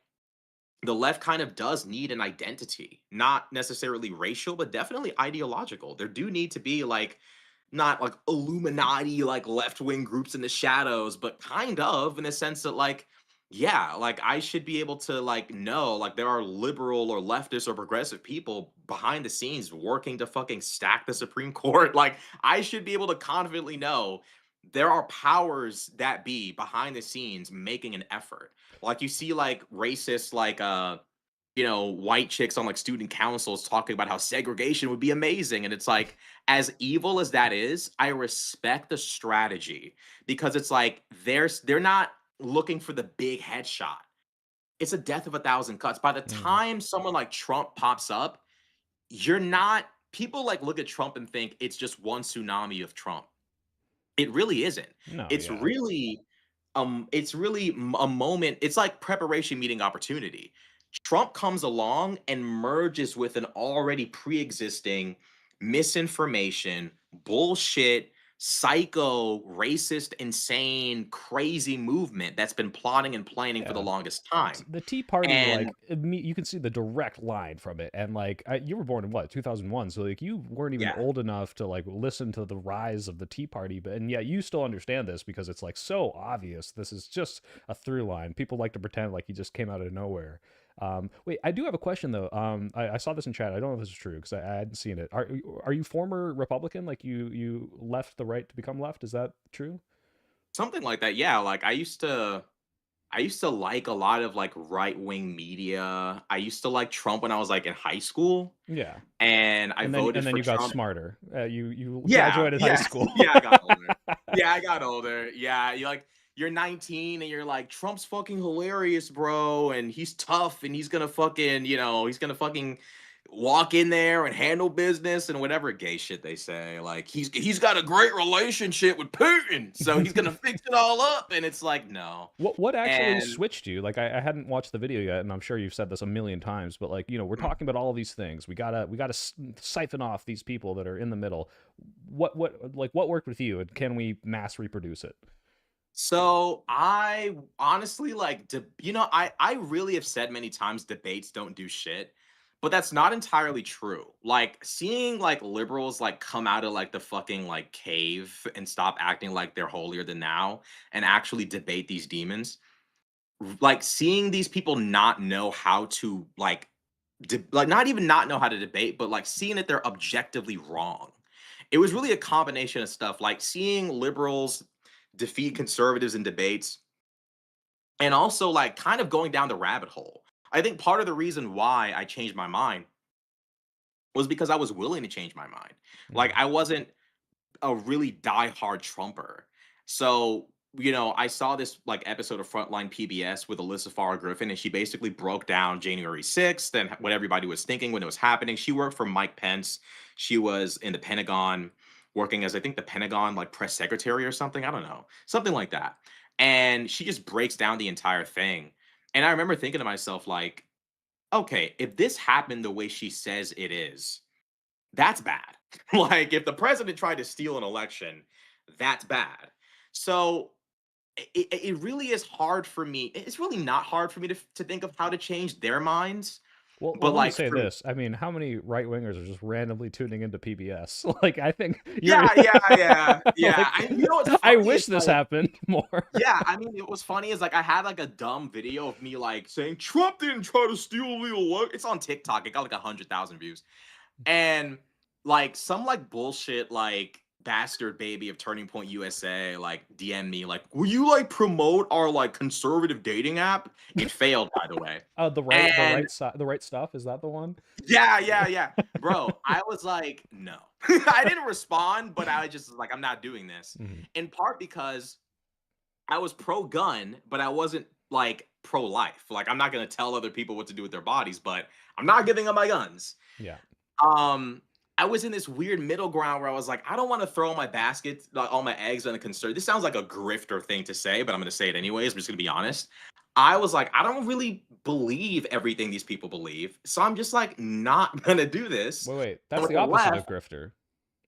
the left kind of does need an identity, not necessarily racial, but definitely ideological. There do need to be like not like Illuminati, like left wing groups in the shadows, but kind of in the sense that like, yeah, like I should be able to like know like there are liberal or leftist or progressive people behind the scenes working to fucking stack the Supreme Court. Like I should be able to confidently know there are powers that be behind the scenes making an effort. Like you see like racist like white chicks on like student councils talking about how segregation would be amazing. And it's like, as evil as that is, I respect the strategy because it's like they're not looking for the big headshot. It's a death of a thousand cuts. By the Mm. time someone like Trump pops up, you're not people like look at Trump and think it's just one tsunami of Trump. It really isn't. No, It's yeah. really a moment. It's like preparation meeting opportunity. Trump comes along and merges with an already pre-existing misinformation, bullshit, psycho, racist, insane, crazy movement that's been plotting and planning for the Yeah. longest time. The Tea Party, And like you can see the direct line from it, and like you were born in what 2001, so like you weren't even yeah, old enough to like listen to the rise of the Tea Party, but and yet you still understand this because it's like so obvious. This is just a through line. People like to pretend like he just came out of nowhere. Wait, I do have a question though. I saw this in chat. I don't know if this is true because I hadn't seen it. Are you former Republican? Like you left the right to become left? Is that true? something like that. Yeah, like I used to like a lot of like right-wing media. I used to like Trump when I was like in high school, Yeah. and I voted And then for you got Trump. smarter. You Yeah, graduated high yeah, school. yeah, I got older. Yeah, I got older. Yeah, you're 19 and you're like, Trump's fucking hilarious, bro, and he's tough and he's gonna fucking, he's gonna fucking walk in there and handle business and whatever gay shit they say. Like he's got a great relationship with Putin, so he's gonna fix it all up. And it's like, no. What actually And switched you? Like I hadn't watched the video yet, and I'm sure you've said this a million times, but like we're talking about all these things. We gotta siphon off these people that are in the middle. What worked with you, and can we mass reproduce it? so I honestly like I really have said many times debates don't do shit, but that's not entirely true. Like seeing like liberals like come out of like the fucking like cave and stop acting like they're holier than thou and actually debate these demons. Like seeing these people not know how to like not even not know how to debate, but like seeing that they're objectively wrong. It was really a combination of stuff, like seeing liberals defeat conservatives in debates and also like kind of going down the rabbit hole. I think part of the reason why I changed my mind was because I was willing to change my mind. Like Mm. I wasn't a really diehard Trumper. So, I saw this like episode of Frontline PBS with Alyssa Farah Griffin, and she basically broke down January 6th and what everybody was thinking when it was happening. She worked for Mike Pence. She was in the Pentagon, working as I think the Pentagon like press secretary or something. I don't know, something like that. And she just breaks down the entire thing. And I remember thinking to myself, like, okay, if this happened the way she says it is, that's bad. Like if the president tried to steal an election, that's bad. So it really is hard for me. It's really not hard for me to think of how to change their minds. Well, But let me like say for this. I mean, how many right wingers are just randomly tuning into PBS? Like, I think you're yeah. like, You know what's I funny wish is this like, happened more. yeah, I mean, it was funny is like I had like a dumb video of me like saying Trump didn't try to steal the election. It's on TikTok. It got like 100,000 views. And like some like bullshit like bastard baby of Turning Point USA like DM me like, will you like promote our like conservative dating app? It failed, by the way. The And right side, the right stuff. Is that the one? yeah. Bro, I was like, no. I didn't respond, but I just was like, I'm not doing this. Mhm. In part because I was pro gun, but I wasn't like pro life. Like, I'm not gonna tell other people what to do with their bodies, but I'm not giving up my guns. Yeah. I was in this weird middle ground where I was like, I don't want to throw my basket, like, all my eggs on a concern. This sounds like a grifter thing to say, but I'm going to say it anyways. I'm just going to be honest. I was like, I don't really believe everything these people believe, so I'm just like not going to do this. Wait. And That's with the the opposite left, of grifter.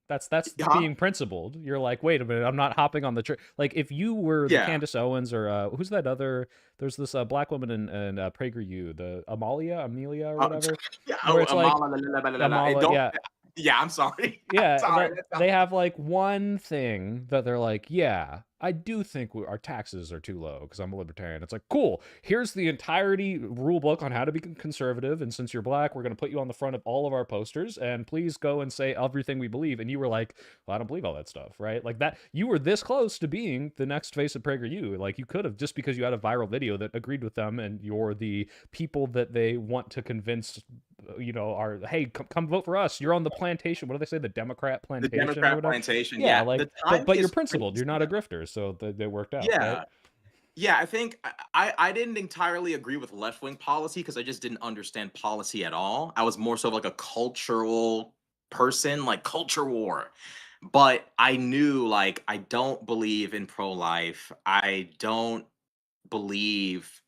That's huh? being principled. You're like, wait a minute, I'm not hopping on the like if you were the Yeah. Candace Owens or who's that other? There's this black woman in PragerU, the Amelia or whatever, Yeah. where Oh, it's like Amala, don't. yeah. Yeah, I'm sorry. I'm Yeah, sorry. they have like one thing that they're like, yeah, I do think our taxes are too low because I'm a libertarian. It's like, cool. Here's the entirety rule book on how to be conservative, and since you're black, we're going to put you on the front of all of our posters, and please go and say everything we believe. And you were like, well, I don't believe all that stuff, right? Like that, you were this close to being the next face of PragerU. Like you could have, just because you had a viral video that agreed with them, and you're the people that they want to convince, are, hey, come vote for us. You're on the plantation. What do they say? The Democrat The plantation or Democrat whatever. plantation. Yeah, Yeah. like, The time but you're is principled. You're crazy not a now. grifter, so they worked out, right? Yeah. Yeah, I think I didn't entirely agree with left wing policy because I just didn't understand policy at all. I was more so of like a cultural person, like culture war. But I knew like I don't believe in pro life. I don't believe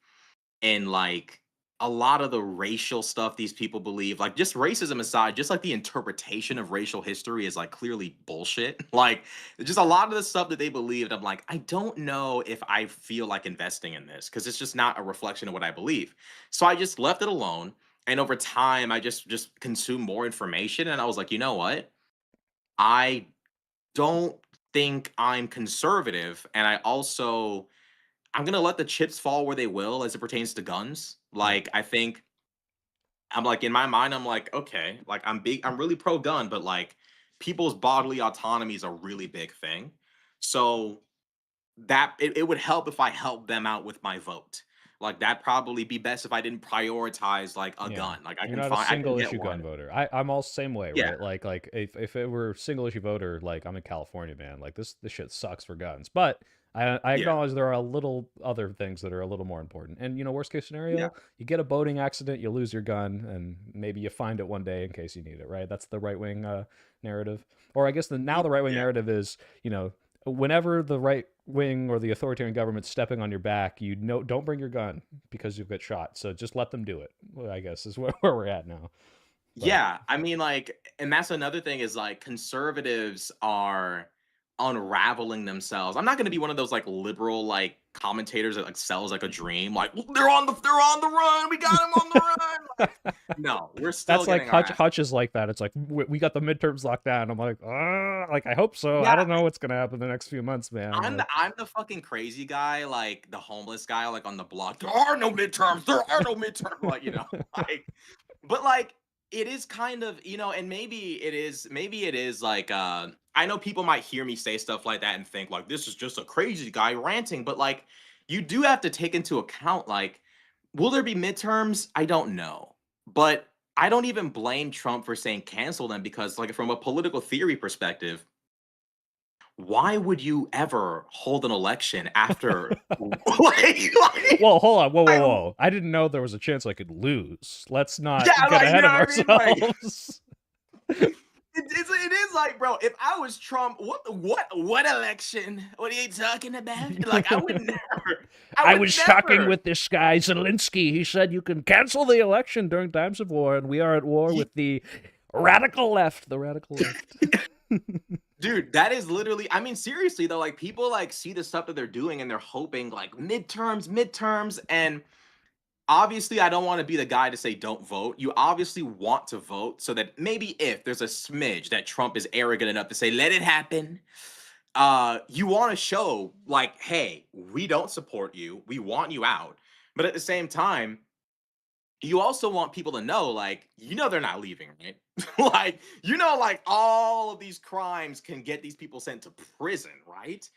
in like a lot of the racial stuff these people believe. Like just racism aside, just like the interpretation of racial history is like clearly bullshit. Like just a lot of the stuff that they believed, I'm like, I don't know if I feel like investing in this because it's just not a reflection of what I believe. So I just left it alone. And over time, I just consumed more information. And I was like, you know what? I don't think I'm conservative. And I'm gonna let the chips fall where they will as it pertains to guns. Yeah. Like I think I'm like in my mind, I'm like, okay, like I'm really pro gun, but like people's bodily autonomy is a really big thing. So that it would help if I helped them out with my vote. Like that'd probably be best if I didn't prioritize like a Yeah. gun. Like You're not a I can single get issue gun one. voter. I'm all same way, Yeah, right? Like if it were single issue voter, like I'm in California, man. Like this shit sucks for guns. But I yeah, acknowledge there are a little other things that are a little more important. And worst case yeah, scenario, you get a boating accident, you lose your gun, and maybe you find it one day in case you need it, right? That's the right wing narrative. Or I guess now the right wing yeah. narrative is, whenever the right wing or the authoritarian government's stepping on your back, don't bring your gun because you'll get shot. So just let them do it. Well, I guess is where we're at now. But Yeah, I mean, like, and that's another thing is like conservatives are unraveling themselves. I'm not going to be one of those like liberal like commentators that like sells like a dream, like they're on the run, we got them on the run. Like, no, we're still that's like getting our ass. Hutch is like that. It's like we got the midterms locked down. I'm like, like I hope so. I Yeah, don't know what's gonna happen the next few months, man. I'm the Like, I'm the fucking crazy guy, like the homeless guy, like on the block. There are no midterms. There are no midterms. Like like, but like it is kind of and maybe it is like I know people might hear me say stuff like that and think like this is just a crazy guy ranting, but like you do have to take into account like will there be midterms? I don't know. But I don't even blame Trump for saying cancel them because like from a political theory perspective, why would you ever hold an election after well, hold on, I, whoa! I didn't know there was a chance I could lose. Let's not yeah, get like you ahead know of what I mean? Like ourselves. it is like, bro, if I was Trump, what election? What are you talking about? Like I would never. I I would was talking never. with this guy Zelensky. He said you can cancel the election during times of war, and we are at war Ye- with the radical left. The radical left. Dude, that is literally, I mean, seriously though, like people like see the stuff that they're doing and they're hoping like midterms, and obviously I don't want to be the guy to say don't vote. You obviously want to vote so that maybe if there's a smidge that Trump is arrogant enough to say let it happen, you want to show like, hey, we don't support you, we want you out. But at the same time, you also want people to know, like, they're not leaving, right? Like, like all of these crimes can get these people sent to prison, right?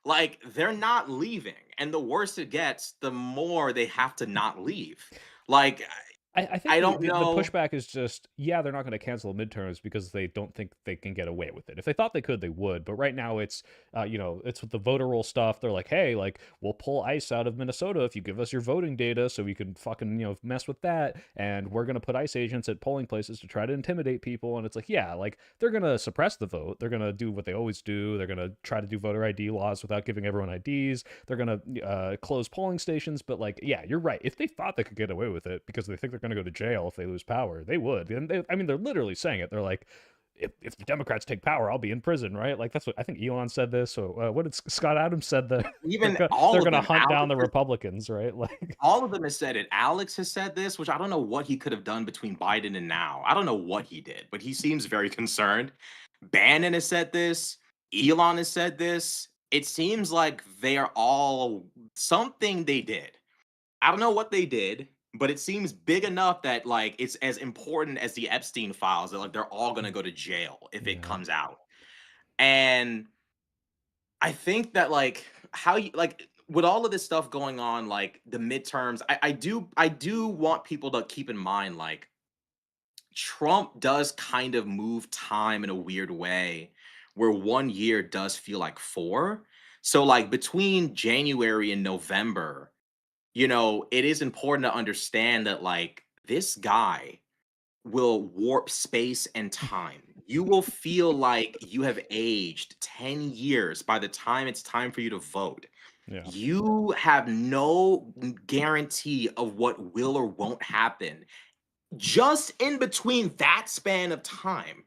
Like, they're not leaving. And the worse it gets, the more they have to not leave. Like, I think I don't the know. pushback is just, yeah, they're not going to cancel midterms because they don't think they can get away with it. If they thought they could, they would. But right now, it's it's with the voter roll stuff. They're like, hey, like we'll pull ICE out of Minnesota if you give us your voting data, so we can fucking mess with that. And we're going to put ICE agents at polling places to try to intimidate people. And it's like, yeah, like they're going to suppress the vote. They're going to do what they always do. They're going to try to do voter ID laws without giving everyone IDs. They're going to close polling stations. But like, yeah, you're right. If they thought they could get away with it because they think they're going to go to jail if they lose power, they would. And they're literally saying it. They're like, if the Democrats take power, I'll be in prison, right? Like that's what I think Elon said this. So what did Scott Adams said that Even they're going to hunt down the Republicans, right? Like all of them has said it. Alex has said this, which I don't know what he could have done between Biden and now. I don't know what he did, but he seems very concerned. Bannon has said this. Elon has said this. It seems like they are all something they did. I don't know what they did, but it seems big enough that like it's as important as the Epstein files that like they're all gonna go to jail if it comes out. And I think that like how you like with all of this stuff going on, like the midterms, I do want people to keep in mind like Trump does kind of move time in a weird way where 1 year does feel like four. So like between January and November, it is important to understand that like this guy will warp space and time. You will feel like you have aged 10 years by the time it's time for you to vote. yeah. You have no guarantee of what will or won't happen just in between that span of time.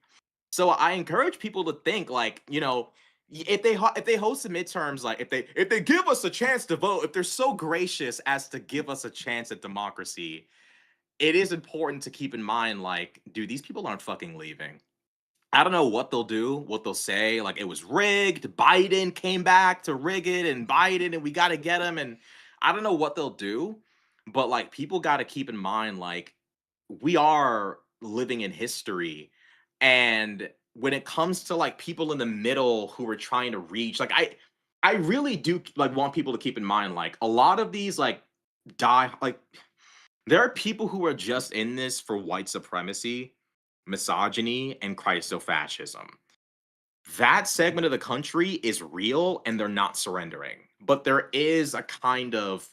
So I encourage people to think like, if they host the midterms, like if they give us a chance to vote, if they're so gracious as to give us a chance at democracy, it is important to keep in mind, like, dude, these people aren't fucking leaving. I don't know what they'll do, what they'll say. Like, it was rigged. Biden came back to rig it, and Biden, and we got to get him. And I don't know what they'll do, but like, people got to keep in mind, like, we are living in history. And when it comes to like people in the middle who are trying to reach, like, I really do like want people to keep in mind, like, a lot of these, like, there are people who are just in this for white supremacy, misogyny, and Christofascism. That segment of the country is real and they're not surrendering. But there is a kind of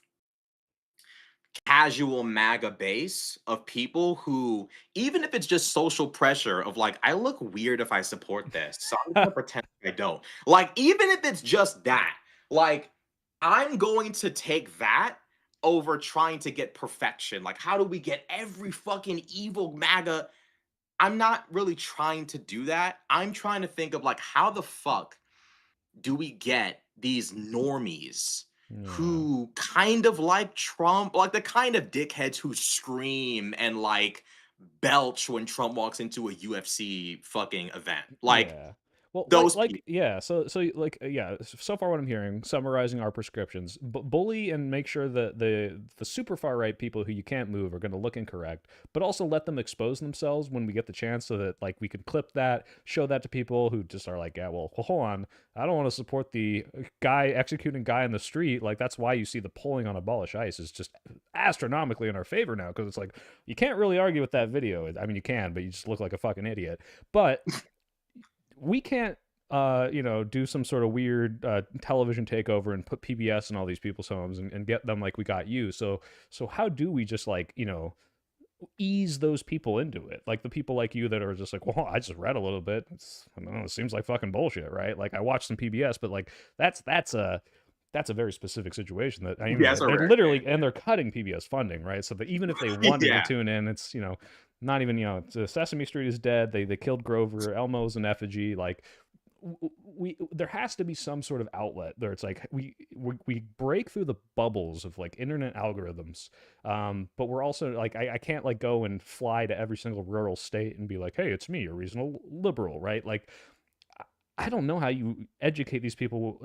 casual MAGA base of people who, even if it's just social pressure of like, I look weird if I support this, so I'm gonna pretend I don't. Like, even if it's just that, like, I'm going to take that over trying to get perfection. Like, how do we get every fucking evil MAGA? I'm not really trying to do that. I'm trying to think of like, how the fuck do we get these normies who kind of like Trump, like the kind of dickheads who scream and like belch when Trump walks into a UFC fucking event? Like, yeah. Well, those like people. yeah, so like yeah, so far what I'm hearing, summarizing our prescriptions, bully and make sure that the super far right people who you can't move are going to look incorrect, but also let them expose themselves when we get the chance so that like we can clip that, show that to people who just are like, yeah, well, hold on, I don't want to support the guy executing guy in the street. Like that's why you see the polling on Abolish ICE is just astronomically in our favor now, because it's like you can't really argue with that video. I mean, you can, but you just look like a fucking idiot. But we can't do some sort of weird television takeover and put PBS in all these people's homes and get them like we got you. So how do we just like, ease those people into it? Like the people like you that are just like, well, I just read a little bit. I don't know, it seems like fucking bullshit, right? Like I watched some PBS, but like that's a very specific situation that I mean, they're literally, and they're cutting PBS funding, right? So that even if they wanted to tune in, it's, not even, Sesame Street is dead. They killed Grover, Elmo's an effigy. Like we there has to be some sort of outlet there. It's like we break through the bubbles of like internet algorithms, but we're also like I can't like go and fly to every single rural state and be like, hey, it's me, a reasonable liberal, right? Like I don't know how you educate these people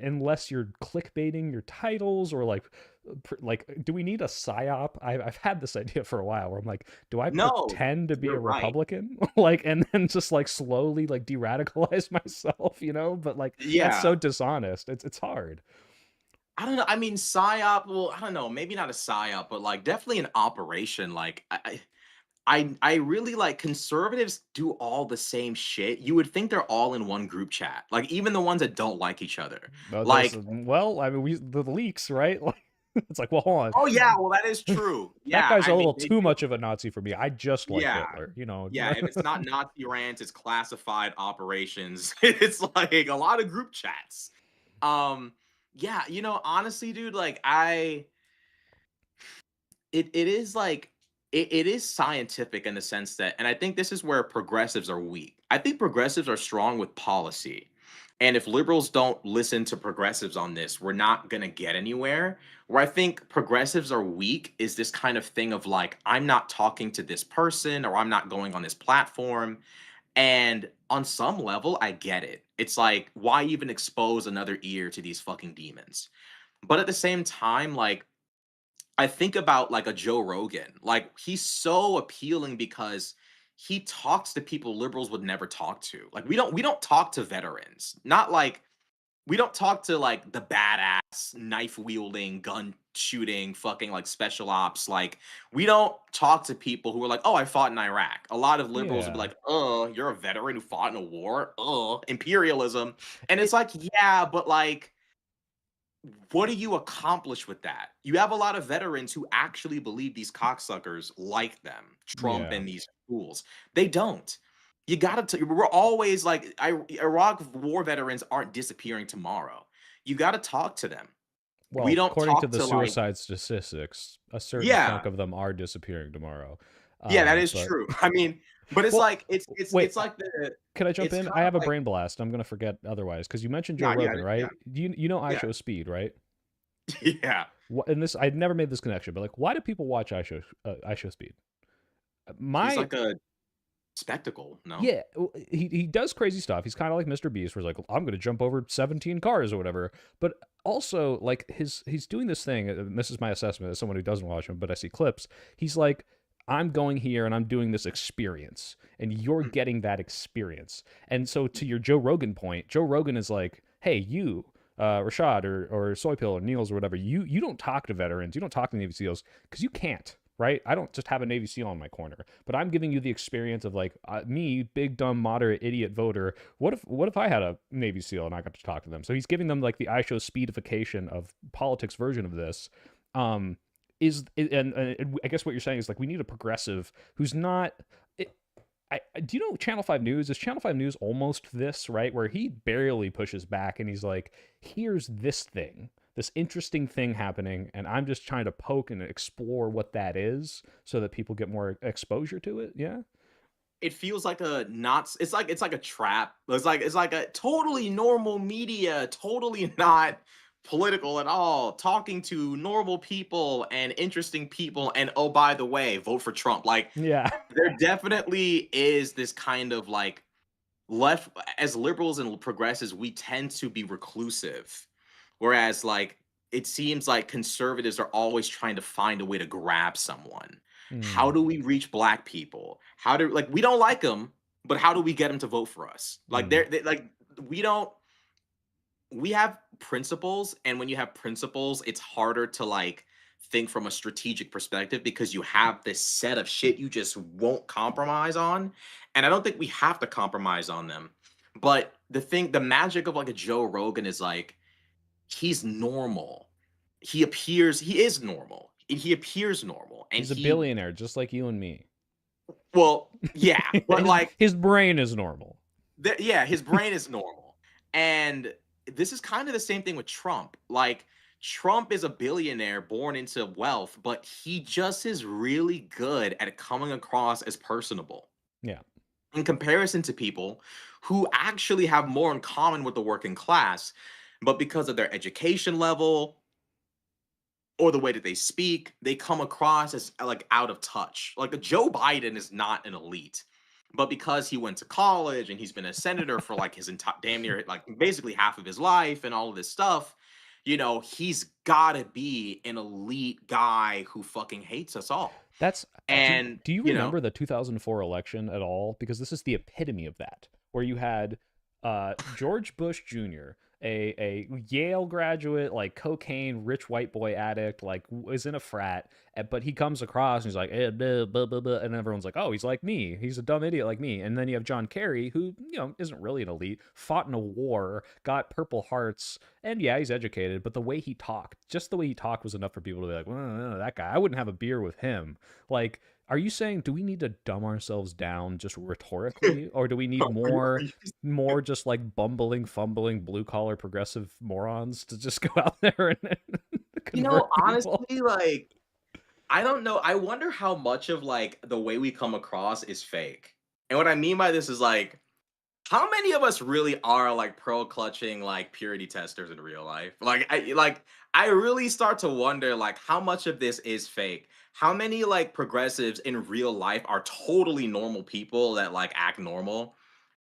unless you're clickbaiting your titles or like do we need a psyop? I've had this idea for a while where I'm like, do I No, pretend to be a you're right. Republican like and then just like slowly like de-radicalize myself, you know? But like that's Yeah. so dishonest. It's hard. I don't know. I mean, psyop. Well, I don't know. Maybe not a psyop, but like definitely an operation. Like I really like conservatives do all the same shit. You would think they're all in one group chat. Like even the ones that don't like each other. There's Like, well, I mean, the leaks, right? Like it's like, well, hold on. oh yeah, well that is true. That Yeah, guy's I a mean little they too do. much of a Nazi for me. I just like Yeah, Hitler, you know. yeah. If it's not Nazi rants, it's classified operations. It's like a lot of group chats. Um, yeah, honestly, dude, like it is like it is scientific in the sense that, and I think this is where progressives are weak. I think progressives are strong with policy. And if liberals don't listen to progressives on this, we're not going to get anywhere. Where I think progressives are weak is this kind of thing of like, I'm not talking to this person or I'm not going on this platform. And on some level, I get it. It's like, why even expose another ear to these fucking demons? But at the same time, like, I think about like a Joe Rogan. Like he's so appealing because he talks to people liberals would never talk to. Like we don't talk to veterans. Not like we don't talk to like the badass knife wielding, gun shooting, fucking like special ops. Like we don't talk to people who are like, "Oh, I fought in Iraq." A lot of liberals would be Yeah. like, you're a veteran who fought in a war? Imperialism." And it's It like, "Yeah, but like what do you accomplish with that?" You have a lot of veterans who actually believe these cocksuckers like them, Trump yeah. and these fools. They don't. You gotta. We're always like, Iraq war veterans aren't disappearing tomorrow. You gotta talk to them. We Well, don't according to talk the to like, suicide statistics, a certain yeah, chunk of them are disappearing tomorrow. yeah, that is But true. I mean, but it's well, like wait, it's like can I jump it's in? kind I of have a like, brain blast. I'm gonna forget otherwise because you mentioned Joe nah, yeah, Rogan, yeah, right? You know I yeah, Show Speed, right? yeah. And this I'd never made this connection, but like, why do people watch I Show Speed? He's My like a spectacle, no? Yeah, he does crazy stuff. He's kind of like Mr. Beast, where he's like, I'm going to jump over 17 cars or whatever. But also, like he's doing this thing. And this is my assessment as someone who doesn't watch him, but I see clips. He's like, I'm going here and I'm doing this experience, and you're Mm, getting that experience. And so, to your Joe Rogan point, Joe Rogan is like, hey, you. Rashad or Soypill or Niels or whatever, you don't talk to veterans, you don't talk to Navy SEALs because you can't, right? I don't just have a Navy SEAL on my corner, but I'm giving you the experience of like me, big dumb moderate idiot voter. What if I had a Navy SEAL and I got to talk to them? So he's giving them like the I Show speedification of politics version of this. Um, and I guess what you're saying is like we need a progressive who's not. Do you know Channel 5 News? Is Channel 5 News almost this, right? Where he barely pushes back and he's like, here's this thing, this interesting thing happening, and I'm just trying to poke and explore what that is so that people get more exposure to it. Yeah. it feels like a not it's like a trap. It's like a totally normal media, totally not political at all, talking to normal people and interesting people, and oh, by the way, vote for Trump. Like Yeah. there definitely is this kind of like left, as liberals and progressives, we tend to be reclusive. Whereas like it seems like conservatives are always trying to find a way to grab someone. How Mm, do we reach black people? How do, like, we don't like them, but how do we get them to vote for us? Like mm, like we don't, we have principles, and when you have principles, it's harder to like think from a strategic perspective because you have this set of shit you just won't compromise on. And I don't think we have to compromise on them. But the magic of like a Joe Rogan is like he's normal. He is normal. He appears normal. And he's a he, billionaire, just like you and me. well, yeah, but his like his brain is normal. yeah, his brain is normal. And this is kind of the same thing with Trump. Like Trump is a billionaire born into wealth, but he just is really good at coming across as personable. Yeah. in comparison to people who actually have more in common with the working class, but because of their education level or the way that they speak, they come across as like out of touch. Like Joe Biden is not an elite, but because he went to college and he's been a senator for like his entire damn near like basically half of his life and all of this stuff, he's gotta be an elite guy who fucking hates us all. That's And do you remember the 2004 election at all? Because this is the epitome of that, where you had George Bush Jr., a Yale graduate, like cocaine rich white boy addict, like was in a frat, but he comes across and he's like, blah, blah, blah, blah, and everyone's like, oh, he's like me, he's a dumb idiot like me. And then you have John Kerry, who isn't really an elite, fought in a war, got Purple Hearts, and yeah, he's educated, but the way he talked, just the way he talked, was enough for people to be like, well, that guy, I wouldn't have a beer with him. Like, are you saying, do we need to dumb ourselves down just rhetorically, or do we need more just like bumbling, fumbling, blue collar progressive morons to just go out there and convert people? Honestly, like, I don't know. I wonder how much of like the way we come across is fake. And what I mean by this is like, how many of us really are like pearl clutching like purity testers in real life? I really start to wonder like how much of this is fake. How many like progressives in real life are totally normal people that like act normal,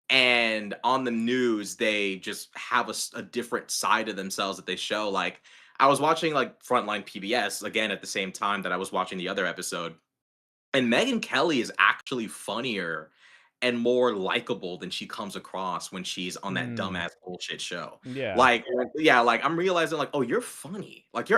and on the news they just have a different side of themselves that they show. Like I was watching like Frontline PBS again at the same time that I was watching the other episode, and Megyn Kelly is actually funnier and more likable than she comes across when she's on that dumbass bullshit show. Yeah. Like I'm realizing like, oh, you're funny. Like you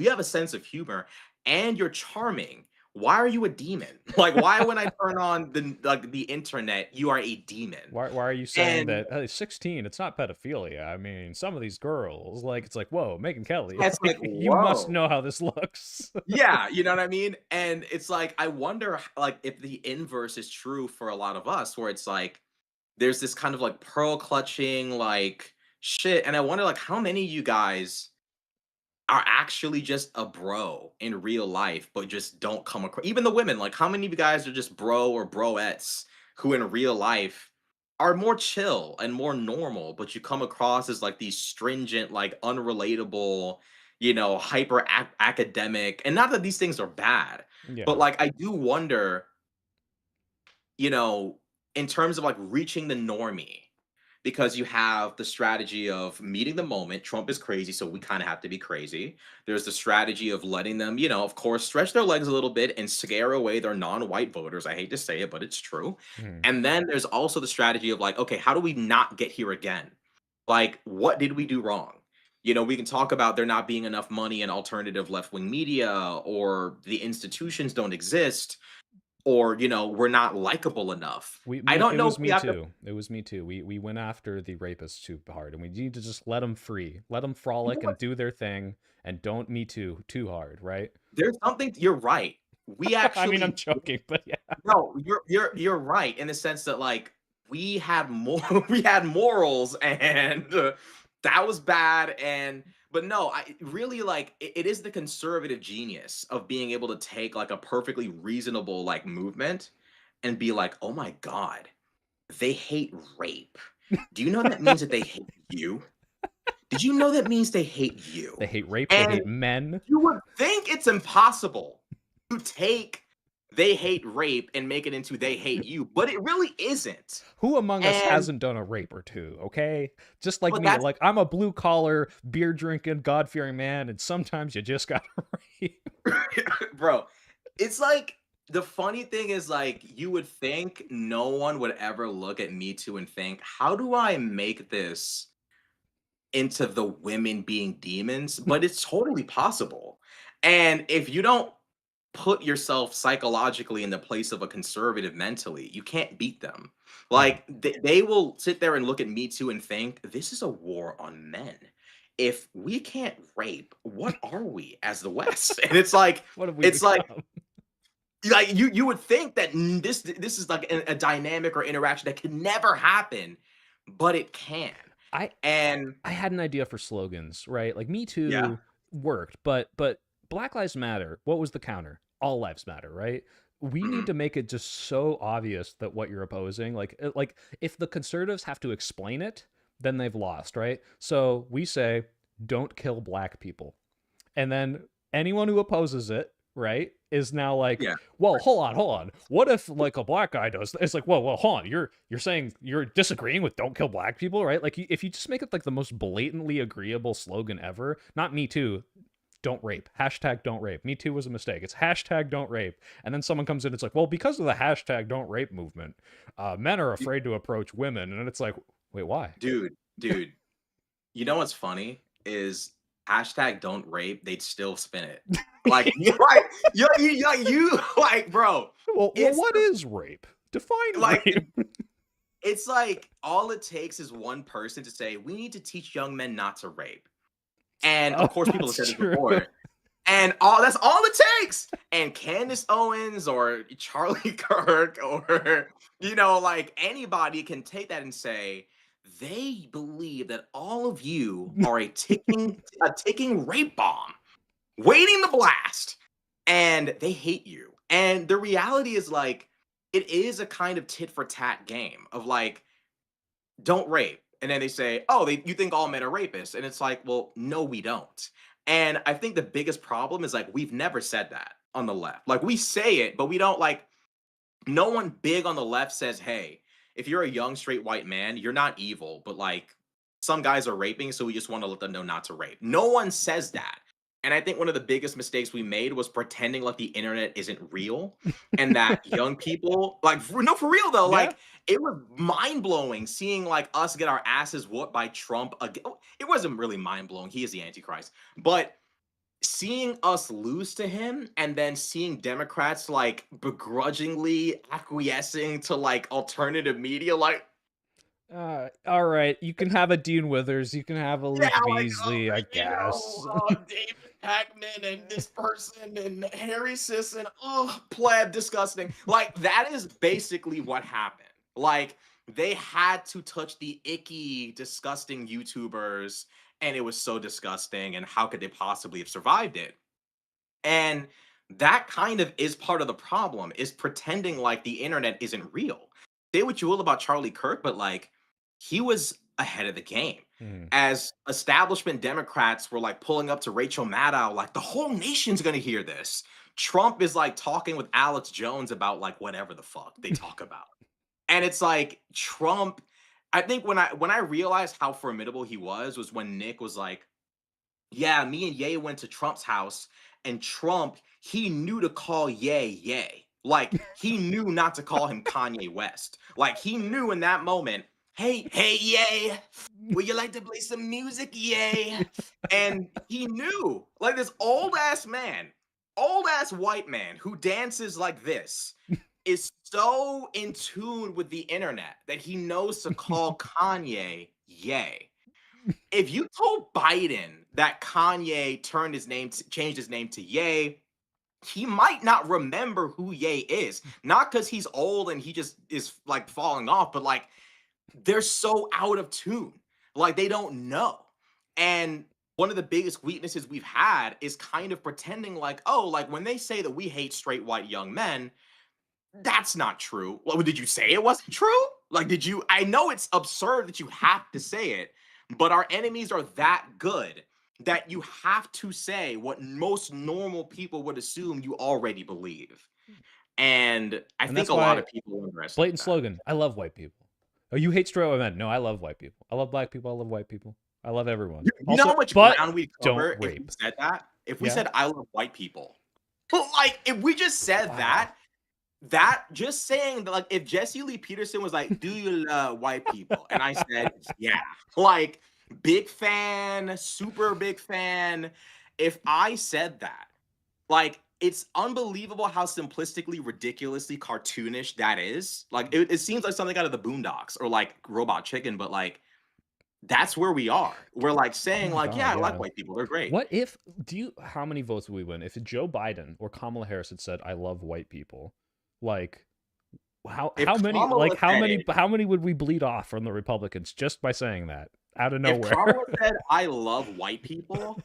have a sense of humor and you're charming. Why are you a demon? Like why when I turn on the internet, you are a demon? Why are you saying that 16, it's not pedophilia? I mean, some of these girls, like, it's like, whoa, Megyn Kelly. It's like, you must whoa. know how this looks. Yeah, you know what I mean? And it's like, I wonder like if the inverse is true for a lot of us, where it's like there's this kind of like pearl clutching like shit. And I wonder like how many of you guys are actually just a bro in real life, but just don't come across, even the women, like how many of you guys are just bro or broettes who in real life are more chill and more normal, but you come across as like these stringent, like unrelatable, hyper academic. And not that these things are bad, Yeah. but like I do wonder, in terms of like reaching the normie, because you have the strategy of meeting the moment. Trump is crazy, so we kind of have to be crazy. There's the strategy of letting them, of course, stretch their legs a little bit and scare away their non-white voters. I hate to say it, but it's true. And then there's also the strategy of like, okay, how do we not get here again? Like, what did we do wrong? We can talk about there not being enough money in alternative left-wing media, or the institutions don't exist, or we're not likable enough. I don't know. It was me too. We went after the rapists too hard, and we need to just let them free, let them frolic and do their thing, and don't me too hard, right? There's something. You're right. We actually. I mean, I'm joking, but yeah. No, you're right in the sense that like we had we had morals, and that was bad. But no, I really like it is the conservative genius of being able to take like a perfectly reasonable like movement and be like, oh my God, they hate rape. Do you know that means that they hate you? Did you know that means they hate you? They hate rape, they hate men. You would think it's impossible to take they hate rape and make it into they hate you, but it really isn't. Who among us hasn't done a rape or two, okay? Just like me, like I'm a blue collar, beer drinking, God fearing man, and sometimes you just gotta rape. Bro, it's like the funny thing is like you would think no one would ever look at Me Too and think, how do I make this into the women being demons? But it's totally possible. And if you don't put yourself psychologically in the place of a conservative mentally, you can't beat them. Like they will sit there and look at Me Too and think, this is a war on men. If we can't rape, what are we as the West? And it's like, what have we become? like you would think that this is like a dynamic or interaction that can never happen, but it can. I had an idea for slogans, right? Like Me Too worked, but Black Lives Matter, what was the counter? All lives matter, right? we need to make it just so obvious that what you're opposing, like if the conservatives have to explain it, then they've lost, right? So we say, don't kill black people. And then anyone who opposes it, right, is now like, Yeah. well, hold on. What if like a black guy does? It's like, well, hold on. You're saying you're disagreeing with "don't kill black people," right? Like, if you just make it like the most blatantly agreeable slogan ever, not "Me Too," don't rape. Hashtag don't rape. Me Too was a mistake. It's hashtag don't rape. And then someone comes in, it's like, well, because of the hashtag don't rape movement, men are afraid to approach women. And it's like, wait, why? Dude, you know what's funny is hashtag don't rape, they'd still spin it. Like, you like, bro. Well, It's what is rape? Define like rape. it's like all it takes is one person to say, we need to teach young men not to rape. And of course, people have said this before. And that's all it takes. And Candace Owens or Charlie Kirk or, like anybody can take that and say, they believe that all of you are a ticking rape bomb waiting to blast. And they hate you. And the reality is like, it is a kind of tit for tat game of like, don't rape. And then they say, oh, you think all men are rapists. And it's like, well, no, we don't. And I think the biggest problem is like, we've never said that on the left. Like we say it, but we don't like, no one big on the left says, hey, if you're a young straight white man, you're not evil, but like some guys are raping. So we just want to let them know not to rape. No one says that. And I think one of the biggest mistakes we made was pretending like the internet isn't real and that young people, like, no, for real though, like it was mind blowing seeing like us get our asses whooped by Trump again. It wasn't really mind blowing. He is the Antichrist, but seeing us lose to him and then seeing Democrats like begrudgingly acquiescing to like alternative media, like, all right, you can have a Dean Withers, you can have a Luke Beasley, I guess. David Packman and this person and Harry Sisson, pleb, disgusting. Like that is basically what happened. Like they had to touch the icky, disgusting YouTubers, and it was so disgusting. And how could they possibly have survived it? And that kind of is part of the problem, is pretending like the internet isn't real. Say what you will about Charlie Kirk, but like he was ahead of the game. As establishment Democrats were like pulling up to Rachel Maddow, like the whole nation's gonna hear this. Trump is like talking with Alex Jones about like whatever the fuck they talk about. And it's like Trump, I think when I realized how formidable he was when Nick was like, yeah, me and Ye went to Trump's house and Trump, he knew to call Ye. Like he knew not to call him Kanye West. Like he knew in that moment, hey, Ye, would you like to play some music, Ye? And he knew, like this old ass white man who dances like this is so in tune with the internet that he knows to call Kanye Ye. If you told Biden that Kanye changed his name to Ye, he might not remember who Ye is. Not because he's old and he just is like falling off, but like they're so out of tune. Like they don't know. And one of the biggest weaknesses we've had is kind of pretending like, oh, like when they say that we hate straight white young men, that's not true. Well, did you say it wasn't true? Like, I know it's absurd that you have to say it, but our enemies are that good that you have to say what most normal people would assume you already believe. And I think a lot of people underestimate blatant slogan, I love white people. Oh, you hate straight white men. No, I love white people. I love black people. I love white people. I love everyone. You know how much ground we cover if we said that? If we said I love white people. But like if we just said that just saying that, like if Jesse Lee Peterson was like, do you love white people? And I said, yeah. Like big fan, super big fan. If I said that, like it's unbelievable how simplistically, ridiculously cartoonish that is. Like it seems like something out of the Boondocks or like Robot Chicken, but like that's where we are. We're like saying I like white people. They're great. What if, how many votes would we win if Joe Biden or Kamala Harris had said, I love white people? Like how many would we bleed off from the Republicans just by saying that out of nowhere? If Kamala said, I love white people,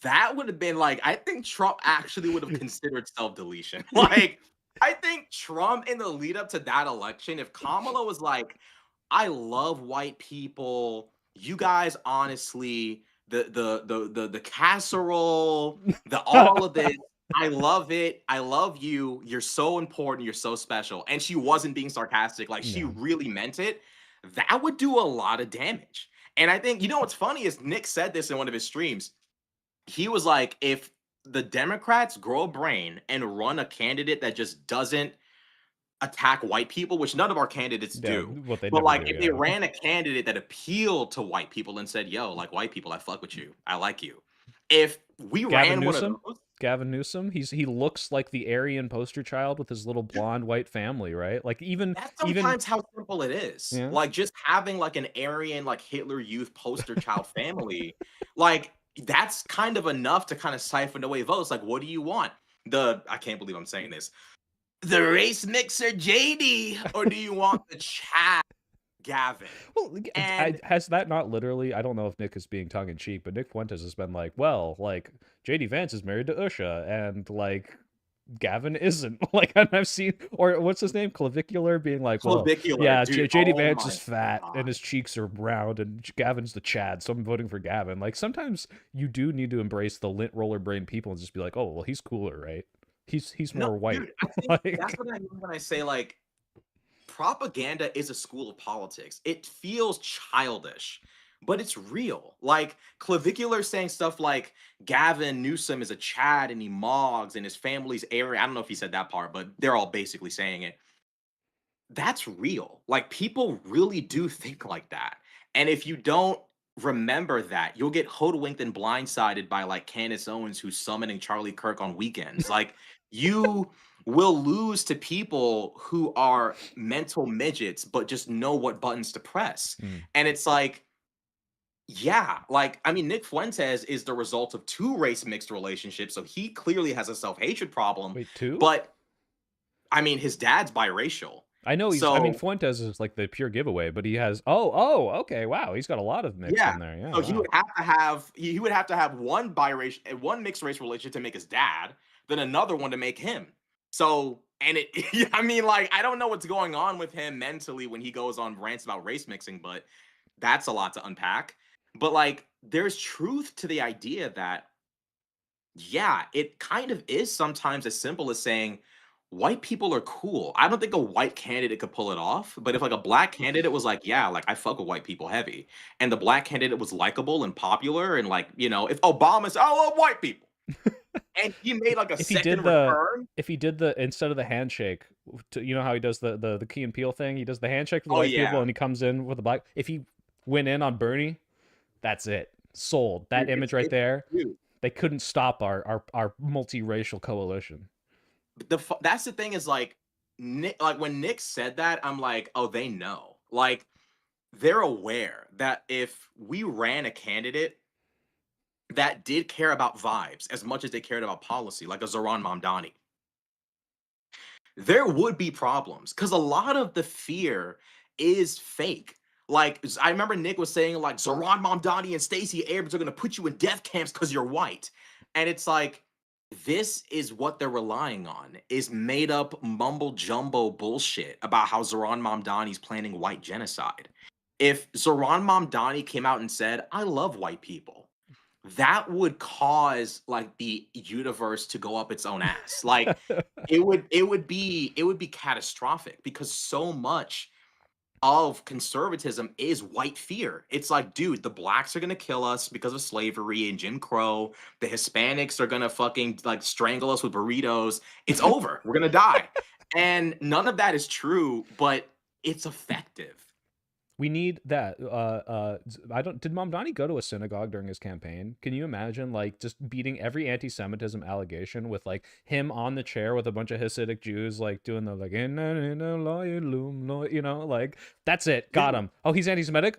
that would have been like, I think Trump actually would have considered self-deletion. Like, I think Trump in the lead up to that election, if Kamala was like, I love white people, you guys honestly, the casserole, the all of this, I love it. I love you. You're so important. You're so special. And she wasn't being sarcastic. Like she Yeah. really meant it. That would do a lot of damage. And I think, you know, what's funny is Nick said this in one of his streams. He was like, if the Democrats grow a brain and run a candidate that just doesn't attack white people, which none of our candidates Yeah, do. what they But never like do, if they yeah. ran a candidate that appealed to white people and said, yo, like white people, I fuck with you. I like you. If we Gavin ran one of Newsom? those, Gavin Newsom, he looks like the Aryan poster child with his little blonde white family, right? Like that's even sometimes how simple it is. yeah. Like just having like an Aryan, like Hitler Youth poster child family, like that's kind of enough to kind of siphon away votes. Like, what do you want? I can't believe I'm saying this. The race mixer JD, or do you want the Chad Gavin? Well, And has that not literally? I don't know if Nick is being tongue in cheek, but Nick Fuentes has been like, well, like JD Vance is married to Usha, and like Gavin isn't. Like, and I've seen, or what's his name, Clavicular, being like, well, clavicular, yeah, dude. JD Oh Vance my is fat and god. his cheeks are round, and Gavin's the Chad, so I'm voting for Gavin. Like, sometimes you do need to embrace the lint roller brain people and just be like, oh, well, he's cooler, right? He's No, more white. dude, I think that's Like, what I mean when I say like propaganda is a school of politics. It feels childish, but it's real. Like Clavicular saying stuff like Gavin Newsom is a Chad and he mogs and his family's area. I don't know if he said that part, but they're all basically saying it. That's real. Like people really do think like that. And if you don't remember that, you'll get hoodwinked and blindsided by like Candace Owens who's summoning Charlie Kirk on weekends. Like you will lose to people who are mental midgets but just know what buttons to press. mm. And it's like, yeah, like I mean, Nick Fuentes is the result of two race mixed relationships, so he clearly has a self-hatred problem. Wait, two? But I mean, his dad's biracial. I know I mean, So Fuentes is like the pure giveaway, but he has, okay, wow, he's got a lot of mixed yeah. in there. Yeah, So he wow. would have to have he would have to have one biracial one mixed race relationship to make his dad, then another one to make him. So and it I mean like I don't know what's going on with him mentally when he goes on rants about race mixing, but that's a lot to unpack. But like there's truth to the idea that yeah, it kind of is sometimes as simple as saying white people are cool. I don't think a white candidate could pull it off, but if like a black candidate was like, yeah, like I fuck with white people heavy, and the black candidate was likable and popular, and like, you know, if Obama said, I love white people, and he made like a If he did second the return, instead of the handshake, you know how he does the Key and Peele thing? He does the handshake for the oh white people yeah, and he comes in with the black. If he went in on Bernie, that's it. Sold. That dude, image right there. dude, They couldn't stop our multiracial coalition. that's the thing is like Nick, like when Nick said that, I'm like, oh, they know. Like they're aware that if we ran a candidate that did care about vibes as much as they cared about policy, like a Zoran Mamdani, there would be problems because a lot of the fear is fake. Like I remember Nick was saying, like Zoran Mamdani and Stacey Abrams are going to put you in death camps because you're white, and it's like this is what they're relying on is made up mumble jumbo bullshit about how Zoran Mamdani's planning white genocide. If Zoran Mamdani came out and said, "I love white people," that would cause like the universe to go up its own ass. Like it would be catastrophic because so much of conservatism is white fear. It's like, dude, the blacks are gonna kill us because of slavery and Jim Crow. The Hispanics are gonna fucking like strangle us with burritos. It's over. We're gonna die. And none of that is true, but it's effective. We need that. I don't. Did Mamdani go to a synagogue during his campaign? Can you imagine, like, just beating every anti-Semitism allegation with like him on the chair with a bunch of Hasidic Jews, like doing the like, you know, like that's it. Got Dude, him. Oh, he's anti-Semitic.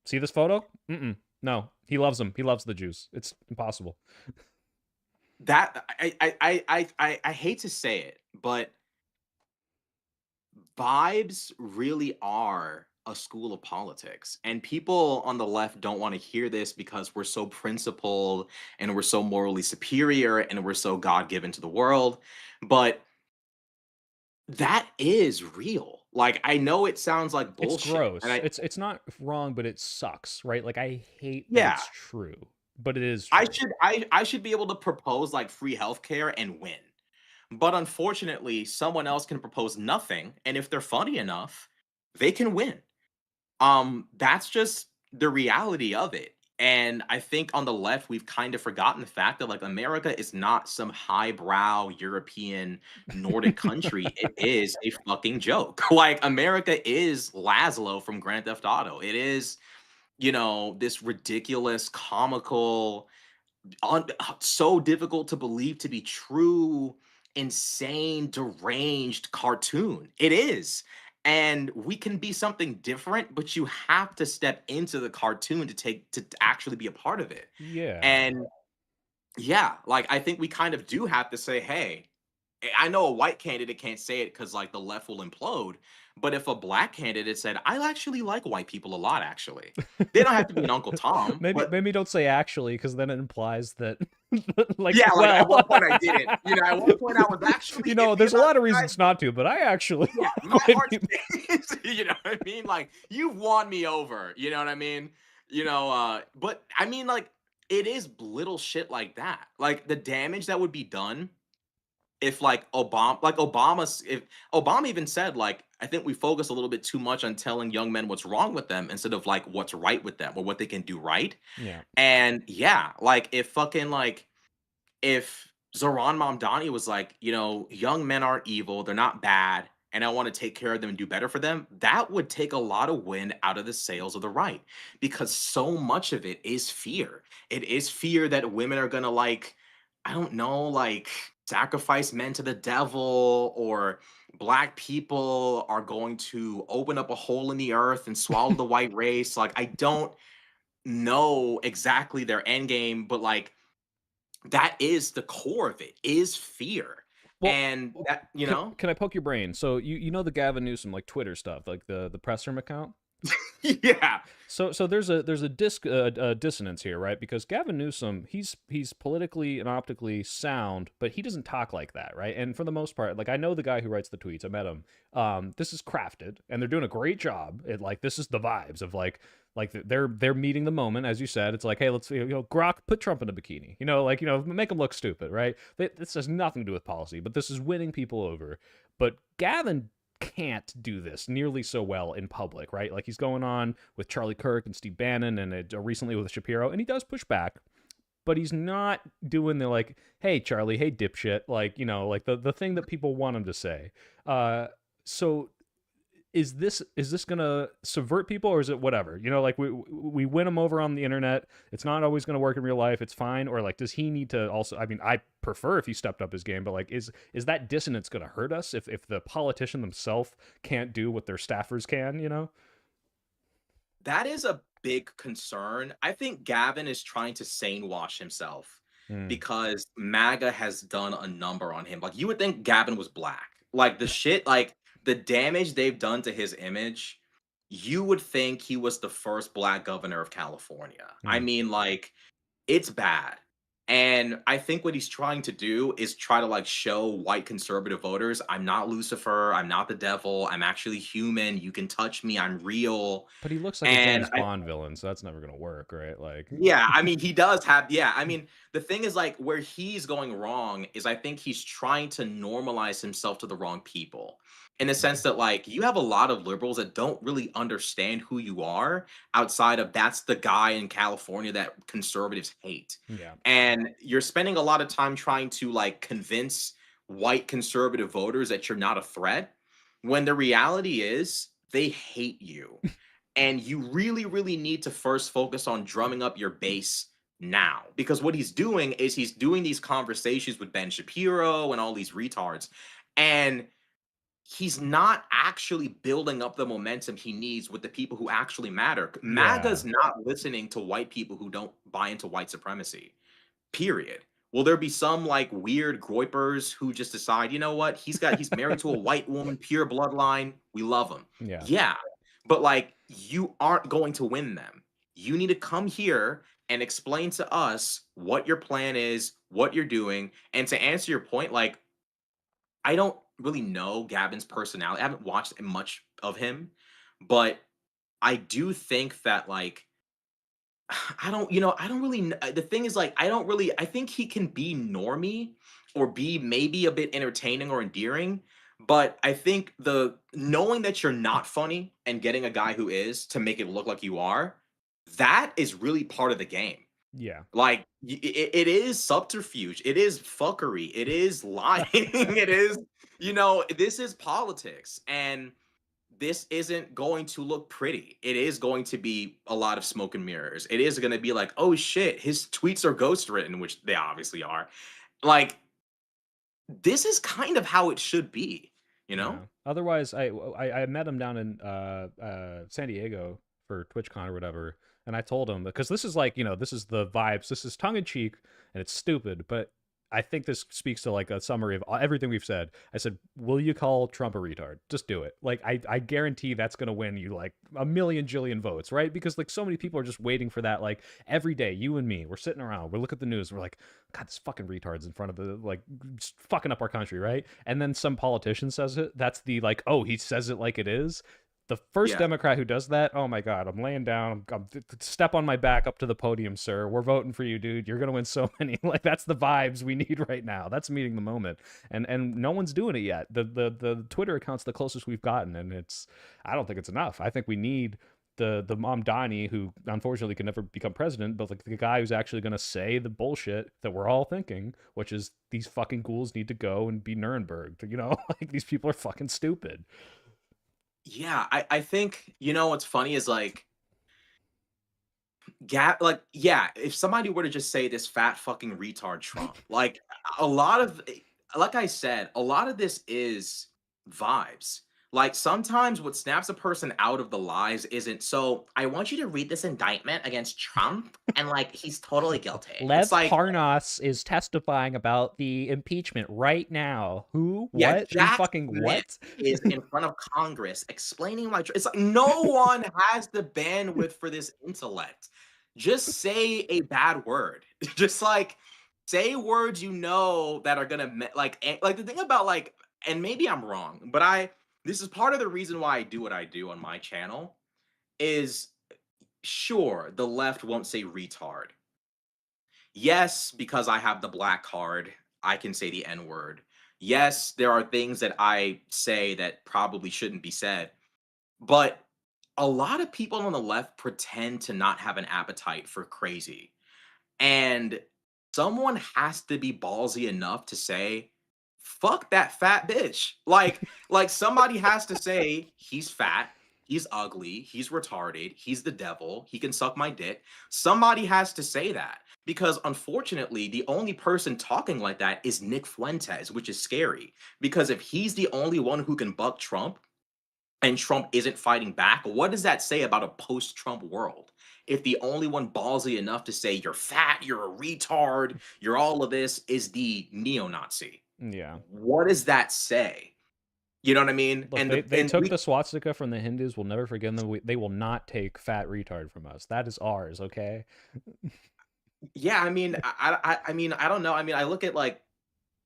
See this photo? No, he loves them. He loves the Jews. It's impossible. that I hate to say it, but vibes really are a school of politics. And people on the left don't want to hear this because we're so principled and we're so morally superior and we're so God given to the world. But that is real. Like, I know it sounds like It's bullshit. And gross. It's not wrong, but it sucks, right? Like I hate that yeah, it's true, but it is I true. should I should be able to propose like free healthcare and win. But unfortunately, someone else can propose nothing, and if they're funny enough, they can win. That's just the reality of it. And I think on the left, we've kind of forgotten the fact that like America is not some highbrow European Nordic country. It is a fucking joke. Like America is Laszlo from Grand Theft Auto. It is, this ridiculous, comical, so difficult to believe to be true, insane, deranged cartoon. It is. And we can be something different, but you have to step into the cartoon to actually be a part of it. Yeah. And yeah, like I think we kind of do have to say, hey, I know a white candidate can't say it because like the left will implode. But if a black candidate said, I actually like white people a lot, actually, they don't have to be an Uncle Tom, maybe but maybe don't say actually, because then it implies that like, yeah, like at well, one point I didn't. At one point I was actually iffy there's a about lot of you guys. reasons not to, but I actually Yeah, my like white heart people. stays. You know what I mean? Like you've won me over. You know what I mean? But I mean, like it is little shit like that. Like the damage that would be done if if Obama even said like I think we focus a little bit too much on telling young men what's wrong with them instead of like what's right with them or what they can do right. Yeah. And yeah, like if Zoran Mamdani was like, young men aren't evil, they're not bad, and I want to take care of them and do better for them, that would take a lot of wind out of the sails of the right because so much of it is fear. It is fear that women are going to, like, I don't know, like sacrifice men to the devil, or black people are going to open up a hole in the earth and swallow the white race. Like, I don't know exactly their end game, but like, that is the core of it, is fear. Well, And that, can I poke your brain? So you know the Gavin Newsom like Twitter stuff, like the press room account. yeah. So there's a dissonance here, right? Because Gavin Newsom, he's politically and optically sound, but he doesn't talk like that, right? And for the most part, like I know the guy who writes the tweets. I met him. This is crafted, and they're doing a great job. Like this is the vibes of like they're meeting the moment, as you said. It's like, hey, let's Grok, put Trump in a bikini, make him look stupid, right? This has nothing to do with policy, but this is winning people over. But Gavin can't do this nearly so well in public, right? Like he's going on with Charlie Kirk and Steve Bannon and recently with Shapiro, and he does push back, but he's not doing the like, hey Charlie, hey dipshit, like like the thing that people want him to say. So is this gonna subvert people, or is it whatever? Like we win them over on the internet. It's not always gonna work in real life. It's fine. Or like, does he need to also? I mean, I prefer if he stepped up his game, but like, is that dissonance gonna hurt us if the politician themselves can't do what their staffers can? That is a big concern. I think Gavin is trying to sane wash himself because MAGA has done a number on him. Like you would think Gavin was black. Like the shit, like the damage they've done to his image, you would think he was the first black governor of California. I mean, like, it's bad. And I think what he's trying to do is try to like show white conservative voters, I'm not Lucifer, I'm not the devil, I'm actually human. You can touch me, I'm real. But he looks like a And James Bond villain, so that's never gonna work, right? Like, yeah, I mean, he does have, yeah. I mean, the thing is, like, where he's going wrong is I think he's trying to normalize himself to the wrong people. In the sense that, like, you have a lot of liberals that don't really understand who you are outside of that's the guy in California that conservatives hate. yeah, And you're spending a lot of time trying to, like, convince white conservative voters that you're not a threat, when the reality is they hate you. And you really, really need to first focus on drumming up your base now. Because what he's doing is he's doing these conversations with Ben Shapiro and all these retards. And he's not actually building up the momentum he needs with the people who actually matter. MAGA's not listening to white people who don't buy into white supremacy, period. Will there be some like weird groypers who just decide, you know what, he's married to a white woman, pure bloodline, we love him? yeah. Yeah. but like you aren't going to win them. You need to come here and explain to us what your plan is, what you're doing. And to answer your point, like I don't really know Gavin's personality. I haven't watched much of him, but I do think that like I don't really the thing is like I think he can be normy or be maybe a bit entertaining or endearing, but I think the knowing that you're not funny and getting a guy who is to make it look like you are, that is really part of the game. Yeah. Like it is subterfuge, it is fuckery, it is lying, it is this is politics and this isn't going to look pretty. It is going to be a lot of smoke and mirrors. It is going to be like, oh shit, his tweets are ghost written, which they obviously are. Like, this is kind of how it should be, you know? Yeah. Otherwise, I met him down in San Diego for TwitchCon or whatever, and I told him because this is like this is the vibes. This is tongue in cheek and it's stupid, but I think this speaks to like a summary of everything we've said. I said, "Will you call Trump a retard? Just do it. Like I guarantee that's gonna win you like a million jillion votes, right? Because like so many people are just waiting for that. Like every day, you and me, we're sitting around, we look at the news, we're like, God, this fucking retard's in front of the like just fucking up our country, right? And then some politician says it. That's the like, oh, he says it like it is. The first Yeah. Democrat who does that, oh my God, I'm laying down. Step on my back up to the podium, sir. We're voting for you, dude. You're gonna win so many. Like that's the vibes we need right now. That's meeting the moment, and no one's doing it yet. The Twitter account's the closest we've gotten, and I don't think it's enough. I think we need the mom Donnie, who unfortunately can never become president, but like the guy who's actually gonna say the bullshit that we're all thinking, which is these fucking ghouls need to go and be Nuremberg. Like these people are fucking stupid. Yeah, I think, what's funny is like, yeah, if somebody were to just say this fat fucking retard Trump, like a lot of, like I said, a lot of this is vibes. Like sometimes what snaps a person out of the lies isn't, so I want you to read this indictment against Trump and like he's totally guilty. Lev It's like, Parnas is testifying about the impeachment right now. Who? yeah, What? Who Jack fucking Smith what? is in front of Congress explaining why it's like no one has the bandwidth for this intellect. Just say a bad word. Just like say words that are gonna like the thing about like, and maybe I'm wrong, but this is part of the reason why I do what I do on my channel is sure the left won't say retard. Yes, because I have the black card, I can say the N word. Yes, there are things that I say that probably shouldn't be said, but a lot of people on the left pretend to not have an appetite for crazy. And someone has to be ballsy enough to say, fuck that fat bitch. Like somebody has to say he's fat, he's ugly, he's retarded, he's the devil, he can suck my dick. Somebody has to say that because unfortunately, the only person talking like that is Nick Fuentes, which is scary because if he's the only one who can buck Trump, and Trump isn't fighting back, what does that say about a post-Trump world? If the only one ballsy enough to say you're fat, you're a retard, you're all of this is the neo-Nazi. Yeah. What does that say? You know what I mean? Look, they took the swastika from the Hindus. We'll never forgive them. They will not take fat retard from us. That is ours, okay? Yeah, I mean, I mean, I don't know. I mean, I look at like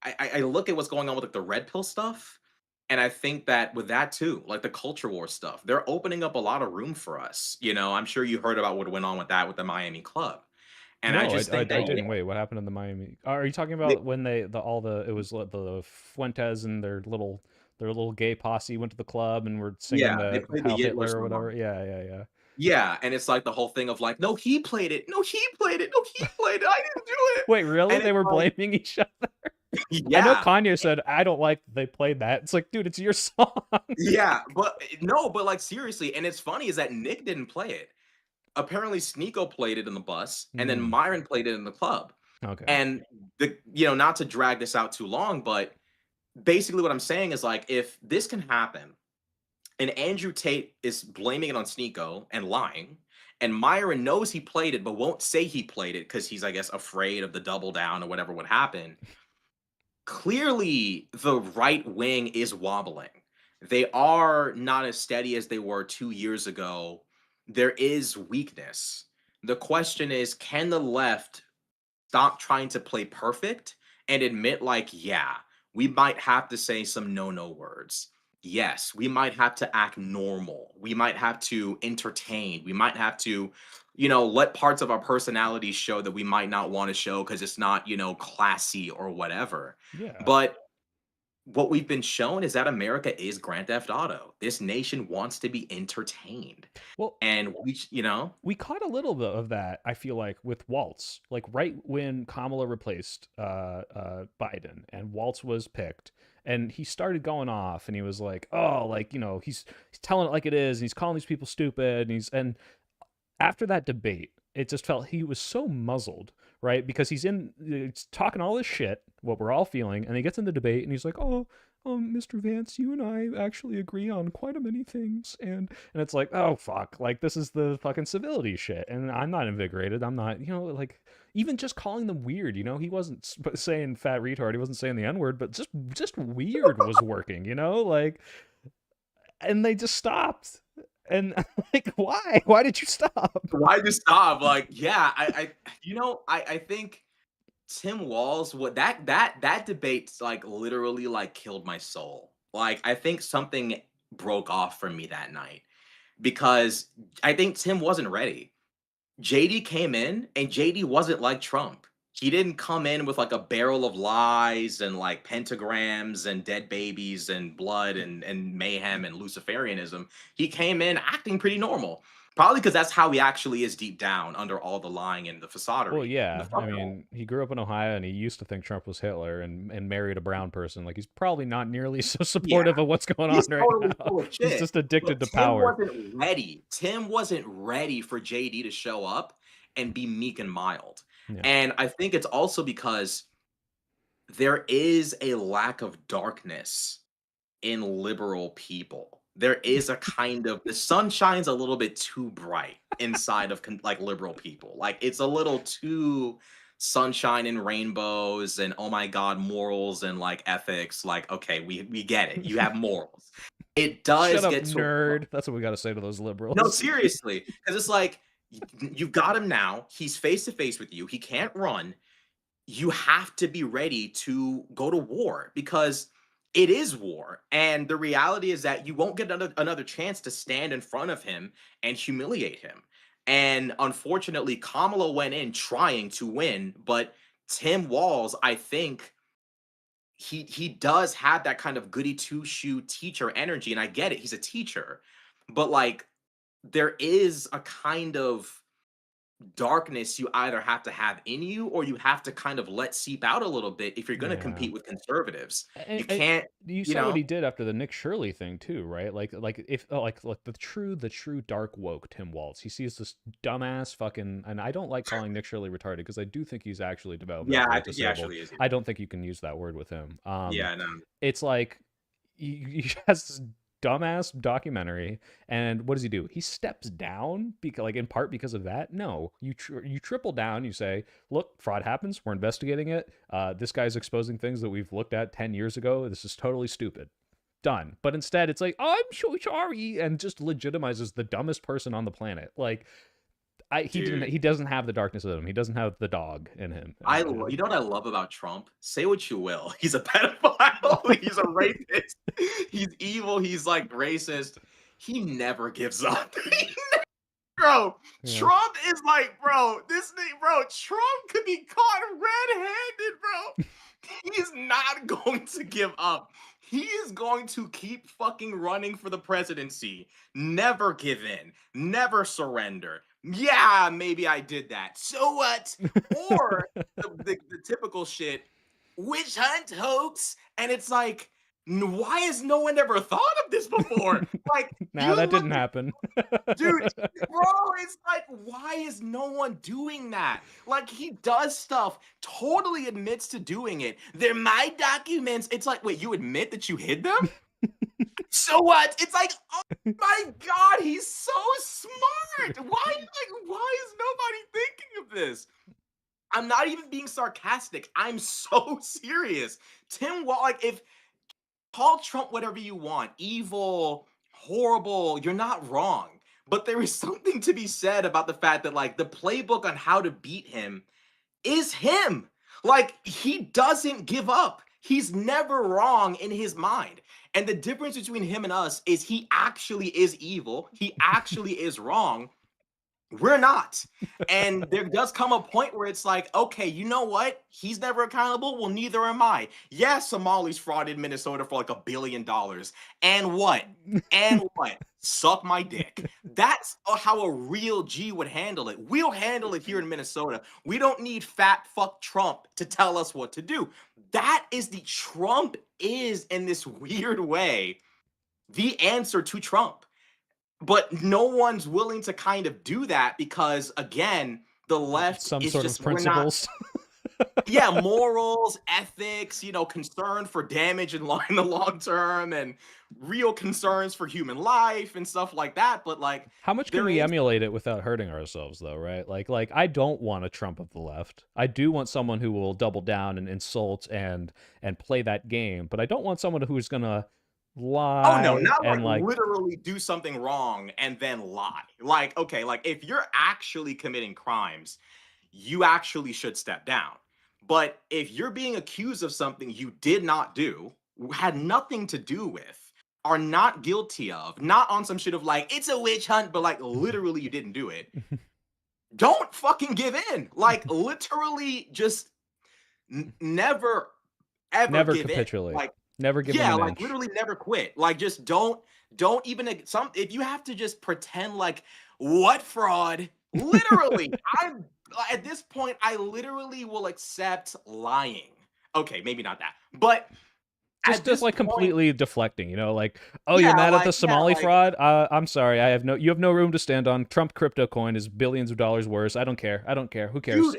I look at what's going on with like the red pill stuff. And I think that with that too, like the culture war stuff, they're opening up a lot of room for us. I'm sure you heard about what went on with that with the Miami club. And No, I just think I that didn't. Wait, what happened in the Miami? Are you talking they, about when it was the Fuentes and their little gay posse went to the club and were singing yeah, they the played the Heil Hitler Hitler or whatever? song. Yeah, yeah, yeah. Yeah, and it's like the whole thing of like, no, he played it. No, he played it. No, he played it. I didn't do it. Wait, really? And They it's were like, blaming each other? I know yeah, Kanye said, I don't like they played that. It's like, dude, it's your song. yeah, but no, but like seriously, and it's funny is that Nick didn't play it. Apparently, Sneeko played it in the bus, and then Mm, Myron played it in the club. okay. And not to drag this out too long, but basically what I'm saying is like if this can happen and Andrew Tate is blaming it on Sneeko and lying, and Myron knows he played it but won't say he played it because he's, I guess, afraid of the double down or whatever would happen. Clearly, the right wing is wobbling. they are not as steady as they were 2 years ago. There is weakness. The question is, can the left stop trying to play perfect and admit, like, yeah, we might have to say some no words. Yes, we might have to act normal. We might have to entertain. We might have to, let parts of our personalities show that we might not want to show because it's not, classy or whatever. Yeah. But what we've been shown is that America is Grand Theft Auto. This nation wants to be entertained. Well, And we caught a little bit of that, I feel like, with Waltz. Like right when Kamala replaced Biden and Waltz was picked, and he started going off, and he was like, "Oh, like he's telling it like it is, and he's calling these people stupid, and after that debate, it just felt he was so muzzled, right? Because he's talking all this shit, what we're all feeling, and he gets in the debate and he's like, "Oh, Mr. Vance, you and I actually agree on quite a many things," and it's like, "Oh fuck, like this is the fucking civility shit," and I'm not invigorated. I'm not, like even just calling them weird. He wasn't saying fat retard. He wasn't saying the N word, but just weird was working. Like, and they just stopped. And like, why? Why did you stop? Why just stop? Like, yeah, I think Tim Walz, what that debate's like literally like killed my soul. Like, I think something broke off for me that night because I think Tim wasn't ready. JD came in and JD wasn't like Trump. He didn't come in with like a barrel of lies and like pentagrams and dead babies and blood and mayhem and Luciferianism. He came in acting pretty normal. Probably because that's how he actually is deep down under all the lying and the Well, façadery and the yeah. I front. mean, he grew up in Ohio and he used to think Trump was Hitler and married a brown person. Like, he's probably not nearly so supportive of what's going on He's right totally now. full of He's shit. just addicted But to power. Tim wasn't ready for JD to show up and be meek and mild. Yeah. And I think it's also because there is a lack of darkness in liberal people. There is a kind of the sun shines a little bit too bright inside of like liberal people. Like it's a little too sunshine and rainbows and oh my god morals and like ethics. Like okay, we get it. You have morals. It does Shut up, get to nerd. That's what we got to say to those liberals. no, seriously, because it's like you've got him now. He's face to face with you. He can't run. You have to be ready to go to war because it is war. And the reality is that you won't get another chance to stand in front of him and humiliate him. And unfortunately, Kamala went in trying to win, but Tim Walz, I think he does have that kind of goody two shoe teacher energy, and I get it. He's a teacher, but like there is a kind of darkness you either have to have in you or you have to kind of let seep out a little bit if you're going to Yeah. compete with conservatives. And You can't. you saw what he did after the Nick Shirley thing too, right? Like if like the true dark woke Tim Waltz. He sees this dumbass fucking, and I don't like calling Nick Shirley retarded because I do think he's actually Yeah, developmentally I think he disabled. actually is. I don't think you can use that word with him. Yeah, no. It's like he has this dumbass documentary, and what does he do? He steps down because, like, in part because of that. No, you triple down. You say, look, fraud happens. We're investigating it. This guy's exposing things that we've looked at 10 years ago. This is totally stupid. Done. But instead, it's like, oh, I'm so sorry, and just legitimizes the dumbest person on the planet. Like, he doesn't have the darkness of him. He doesn't have the dog in him. You know what I love about Trump? Say what you will. He's a pedophile. He's a rapist. He's evil. He's like racist. He never gives up. Bro, Yeah. Trump is like, bro, Trump could be caught red-handed, bro. He's not going to give up. He is going to keep fucking running for the presidency. Never give in. Never surrender. Yeah, maybe I did that. So what? Or the typical shit, witch hunt hoax. And it's like, why has no one ever thought of this before? Like, Nah, that didn't happen. Dude, bro, it's like, why is no one doing that? Like, he does stuff, totally admits to doing it. They're my documents. It's like, wait, you admit that you hid them? So what? It's like, oh my God, he's so smart. Why is nobody thinking of this? I'm not even being sarcastic. I'm so serious. Tim Wall, like, if call Trump whatever you want, evil, horrible, you're not wrong. But there is something to be said about the fact that like the playbook on how to beat him is him. Like he doesn't give up. He's never wrong in his mind. And the difference between him and us is he actually is evil. He actually is wrong. We're not. And there does come a point where it's like, okay, you know what? He's never accountable. Well, neither am I. Yeah, Somalis frauded Minnesota for like $1 billion. And what? And what? Suck my dick. That's how a real G would handle it. We'll handle it here in Minnesota. We don't need fat fuck Trump to tell us what to do. That is the Trump is in this weird way the answer to Trump. But no one's willing to kind of do that because, again, the left Some is sort just of we're not. principles. Yeah, morals, ethics, concern for damage in the long term, and real concerns for human life and stuff like that. But like, How much can there we is emulate it without hurting ourselves, though, right? Like I don't want a Trump of the left. I do want someone who will double down and insult and play that game, but I don't want someone who's gonna oh no, lie not and like literally do something wrong and then lie. Like, okay, like if you're actually committing crimes, you actually should step down. But if you're being accused of something you did not do, had nothing to do with, are not guilty of, not on some shit of like, it's a witch hunt, but like literally you didn't do it, don't fucking give in. Like literally just never, ever never give capitulate. in. Like, Never give yeah, them an like inch. literally never quit. Like just don't even if you have to just pretend like what fraud, literally, I'm at this point I literally will accept lying. Okay, maybe not that. But at Just this like point, completely deflecting, like, oh, yeah, you're mad at the like, yeah, Somali like, fraud? I'm sorry, you have no room to stand on. Trump crypto coin is billions of dollars worse. I don't care. Who cares?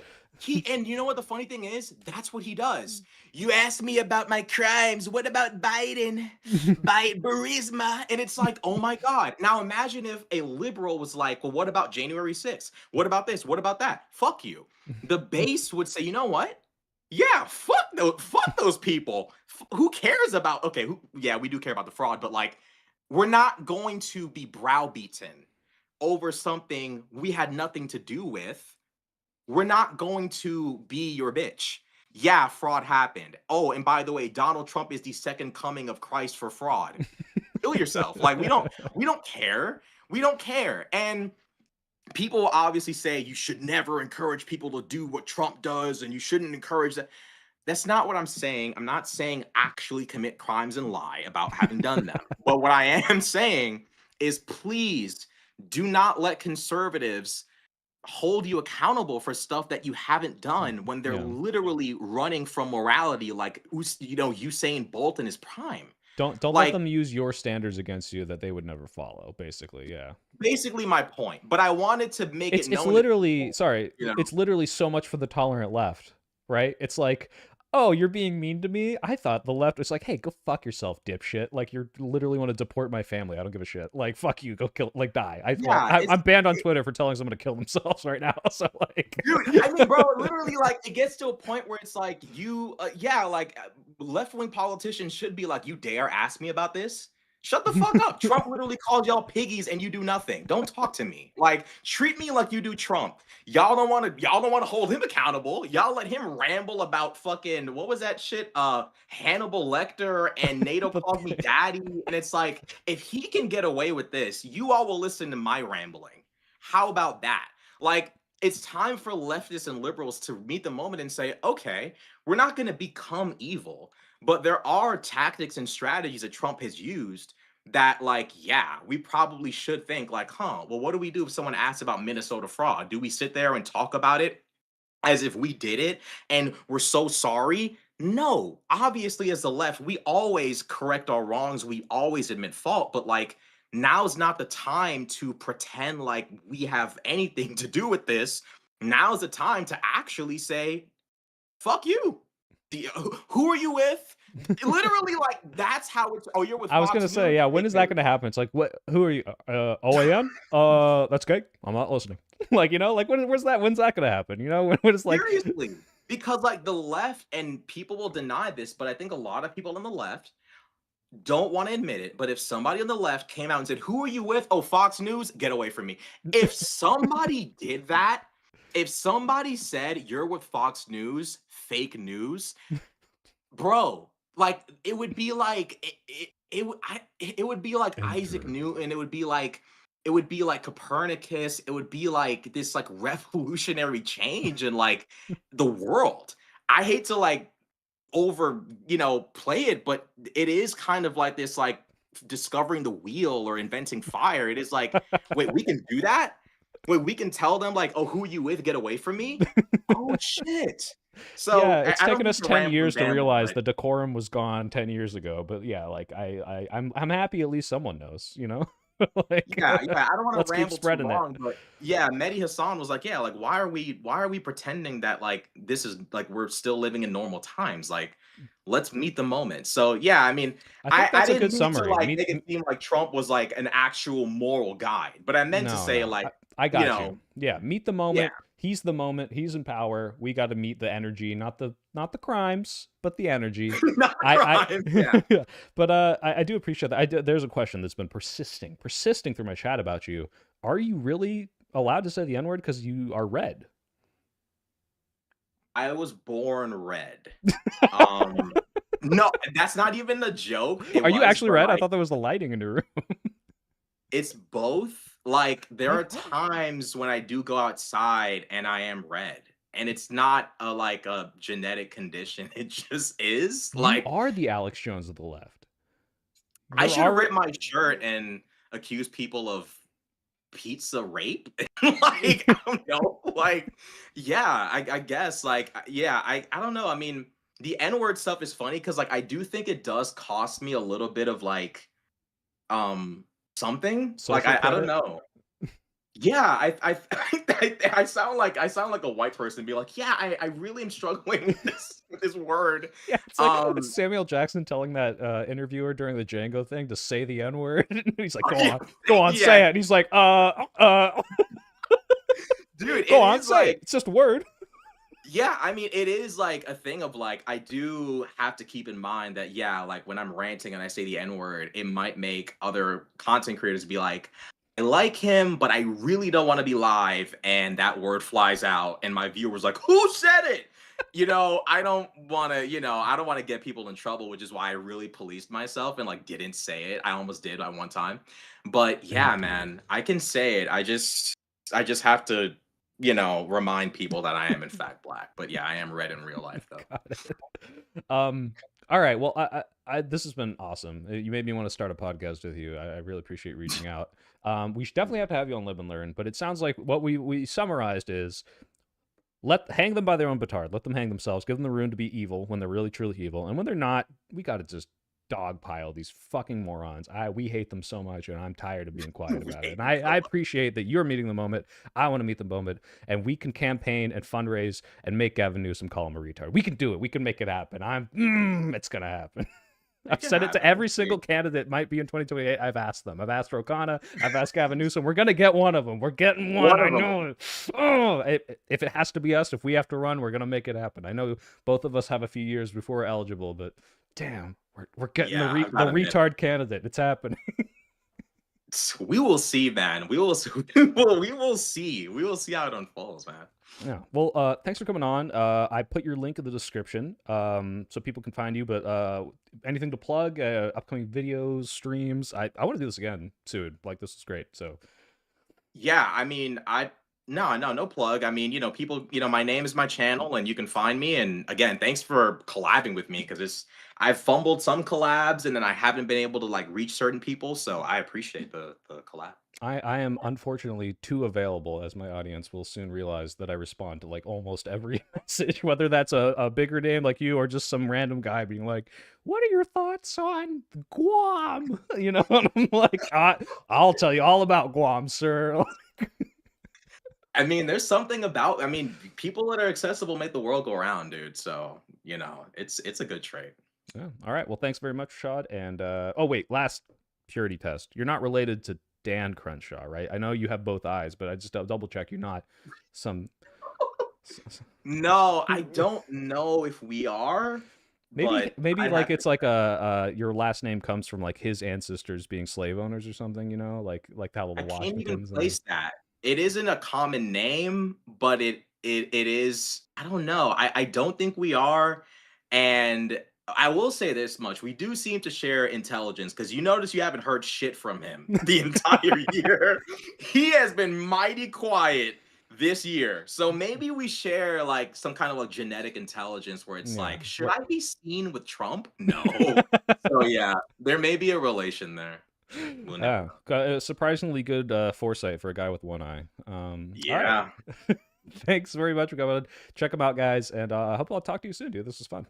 dude, and you know what the funny thing is? That's what he does. You asked me about my crimes. What about Biden? Burisma. And it's like, oh my God. Now imagine if a liberal was like, well, what about January 6th? What about this? What about that? Fuck you. The base would say, you know what? Yeah, fuck those people. Who cares about, okay, yeah, we do care about the fraud, but like, we're not going to be browbeaten over something we had nothing to do with. We're not going to be your bitch. Yeah, fraud happened. Oh, and by the way, Donald Trump is the second coming of Christ for fraud. Kill yourself. Like we don't care. We don't care. And people obviously say you should never encourage people to do what Trump does and you shouldn't encourage that. That's not what I'm saying. I'm not saying actually commit crimes and lie about having done them. But what I am saying is please do not let conservatives hold you accountable for stuff that you haven't done when they're literally running from morality like Usain Bolt in his prime. Don't let them use your standards against you that they would never follow, basically. Yeah. Basically my point. But I wanted to make it known. It's literally it's literally so much for the tolerant left, right? It's like, oh, you're being mean to me? I thought the left was like, hey, go fuck yourself, dipshit. Like, you literally want to deport my family. I don't give a shit. Like, fuck you. Go kill, like, die. I'm banned on Twitter for telling someone to kill themselves right now. So, like, dude, I mean, bro, literally, like, it gets to a point where it's like, left-wing politicians should be like, you dare ask me about this? Shut the fuck up. Trump literally called y'all piggies and you do nothing. Don't talk to me. Like, treat me like you do Trump. Y'all don't want to hold him accountable. Y'all let him ramble about fucking, what was that shit? Hannibal Lecter and NATO called me daddy. And it's like, if he can get away with this, you all will listen to my rambling. How about that? Like, it's time for leftists and liberals to meet the moment and say, okay, we're not going to become evil. But there are tactics and strategies that Trump has used that, like, yeah, we probably should think like, well, what do we do if someone asks about Minnesota fraud? Do we sit there and talk about it as if we did it and we're so sorry? No, obviously, as the left, we always correct our wrongs. We always admit fault. But like, now's not the time to pretend like we have anything to do with this. Now's the time to actually say, fuck you. Who are you with? Literally, like, that's how it's. Oh, you're with. I was gonna say, yeah. When is that gonna happen? It's like, what? Who are you? OAN? That's good. I'm not listening. Like, like where's that? When's that gonna happen? When it's like seriously, because like the left and people will deny this, but I think a lot of people on the left don't want to admit it, but if somebody on the left came out and said, "Who are you with?" Oh, Fox News, get away from me. If somebody did that, if somebody said you're with Fox News, fake news, bro, like it would be like it would be like Isaac Andrew. Newton. It would be like Copernicus. It would be like this like revolutionary change in like the world. I hate to like over play it, but it is kind of like this like discovering the wheel or inventing fire. It is like, wait, we can do that. Wait, we can tell them like, oh, who you with, get away from me. Oh shit. So Yeah, it's I don't taken mean us to 10 ramble and years to ramble, realize but the decorum was gone 10 years ago. But yeah, like I'm happy at least someone knows, you know? Like yeah, I don't want to let's keep ramble too spreading it. long, but yeah, Mehdi Hassan was like, yeah, like why are we pretending that like this is like we're still living in normal times? Like, let's meet the moment. So yeah, I mean, I I think I that's a didn't good mean to summary. like make it seem like Trump was like an actual moral guide, but I meant to No, say no. like, I you got you. know, Yeah, meet the yeah, moment. He's the moment. He's in power. We got to meet the energy, not the crimes, but the energy. not a I crime. Yeah. yeah. But I do appreciate that. There's a question that's been persisting through my chat about you. Are you really allowed to say the N-word because you are red? I was born red. Um, no, that's not even a joke. It Are you was, actually but red? I like thought there was the lighting in your room. it's both. Like, there Like are what? times when I do go outside and I am red, and it's not a, like, a genetic condition, it just is. You Like, are the Alex Jones of the left. I You're should already rip my shirt and accuse people of pizza rape. Like, I don't know, like, yeah, I guess, like, yeah, I don't know, I mean, the N-word stuff is funny because like, I do think it does cost me a little bit of, like, um, something? Like, social I don't credit. know. Yeah, I sound like a white person be like, "Yeah, I really am struggling with this word." Yeah, it's like Um, Samuel Jackson telling that interviewer during the Django thing to say the N word. He's like, yeah, go on, yeah, say it. And he's like, dude, go it on, is say it. like, It's just a word. yeah, I mean, it is like a thing of like, I do have to keep in mind that, yeah, like when I'm ranting and I say the N word, it might make other content creators be like, I like him, but I really don't want to be live. And that word flies out, and my viewer's like, who said it? I don't want to, I don't want to get people in trouble, which is why I really policed myself and like didn't say it. I almost did at one time. But yeah, Andrew. man, I can say it. I just have to remind people that I am in fact black. But yeah, I am red in real life though. Got it. Um, all right. Well, this has been awesome. You made me want to start a podcast with you. I really appreciate reaching out. We should definitely have to have you on Live and Learn, but it sounds like what we summarized is hang them by their own petard. Let them hang themselves. Give them the room to be evil when they're really truly evil, and when they're not, we got to just dogpile these fucking morons. We hate them so much, and I'm tired of being quiet We about it. hate And them so I much. appreciate that you're meeting the moment. I want to meet the moment, and we can campaign and fundraise and make Gavin Newsom call him a retard. We can do it. We can make it happen. It's gonna happen. I've Make it said it to happen. every single candidate might be in 2028. I've asked them. I've asked Rokana. I've asked Gavin Newsom. We're gonna get one of them. We're getting one. One I of them. know it. Oh, if it has to be us, if we have to run, we're gonna make it happen. I know both of us have a few years before we're eligible, but damn, we're getting Yeah, I the gotta admit, retard candidate. It's happening. we will see, man. We will see. We will see how it unfolds, man. Yeah. Well, thanks for coming on. I put your link in the description, so people can find you. But anything to plug? Upcoming videos, streams. I want to do this again soon. Like this is great. So Yeah, I mean, no plug. I mean, people, my name is my channel and you can find me. And again, thanks for collabing with me because I've fumbled some collabs and then I haven't been able to like reach certain people. So I appreciate the collab. I am unfortunately too available, as my audience will soon realize that I respond to like almost every message, whether that's a bigger name like you or just some random guy being like, "What are your thoughts on Guam?" And I'm like, I'll tell you all about Guam, sir." I mean, there's something about, people that are accessible make the world go around, dude. So, it's a good trait. Yeah. All right. Well, thanks very much, Shad. And oh wait, last purity test. You're not related to Dan Crenshaw, right? I know you have both eyes, but I just double check you're not some. No, I don't know if we are. Maybe but maybe I'd like have it's to. like your last name comes from like his ancestors being slave owners or something, you know, like how the I can't even Washingtons and the place that. It isn't a common name, but it is. I don't know. I don't think we are, and I will say this much: we do seem to share intelligence because you notice you haven't heard shit from him the entire year. He has been mighty quiet this year, so maybe we share like some kind of like genetic intelligence where it's yeah. like, should What? I be seen with Trump? No. So yeah, there may be a relation there. We'll never Yeah, know. surprisingly good foresight for a guy with one eye. All right. Yeah. Thanks very much for coming on. Check them out, guys, and I hope I'll talk to you soon, dude. This was fun.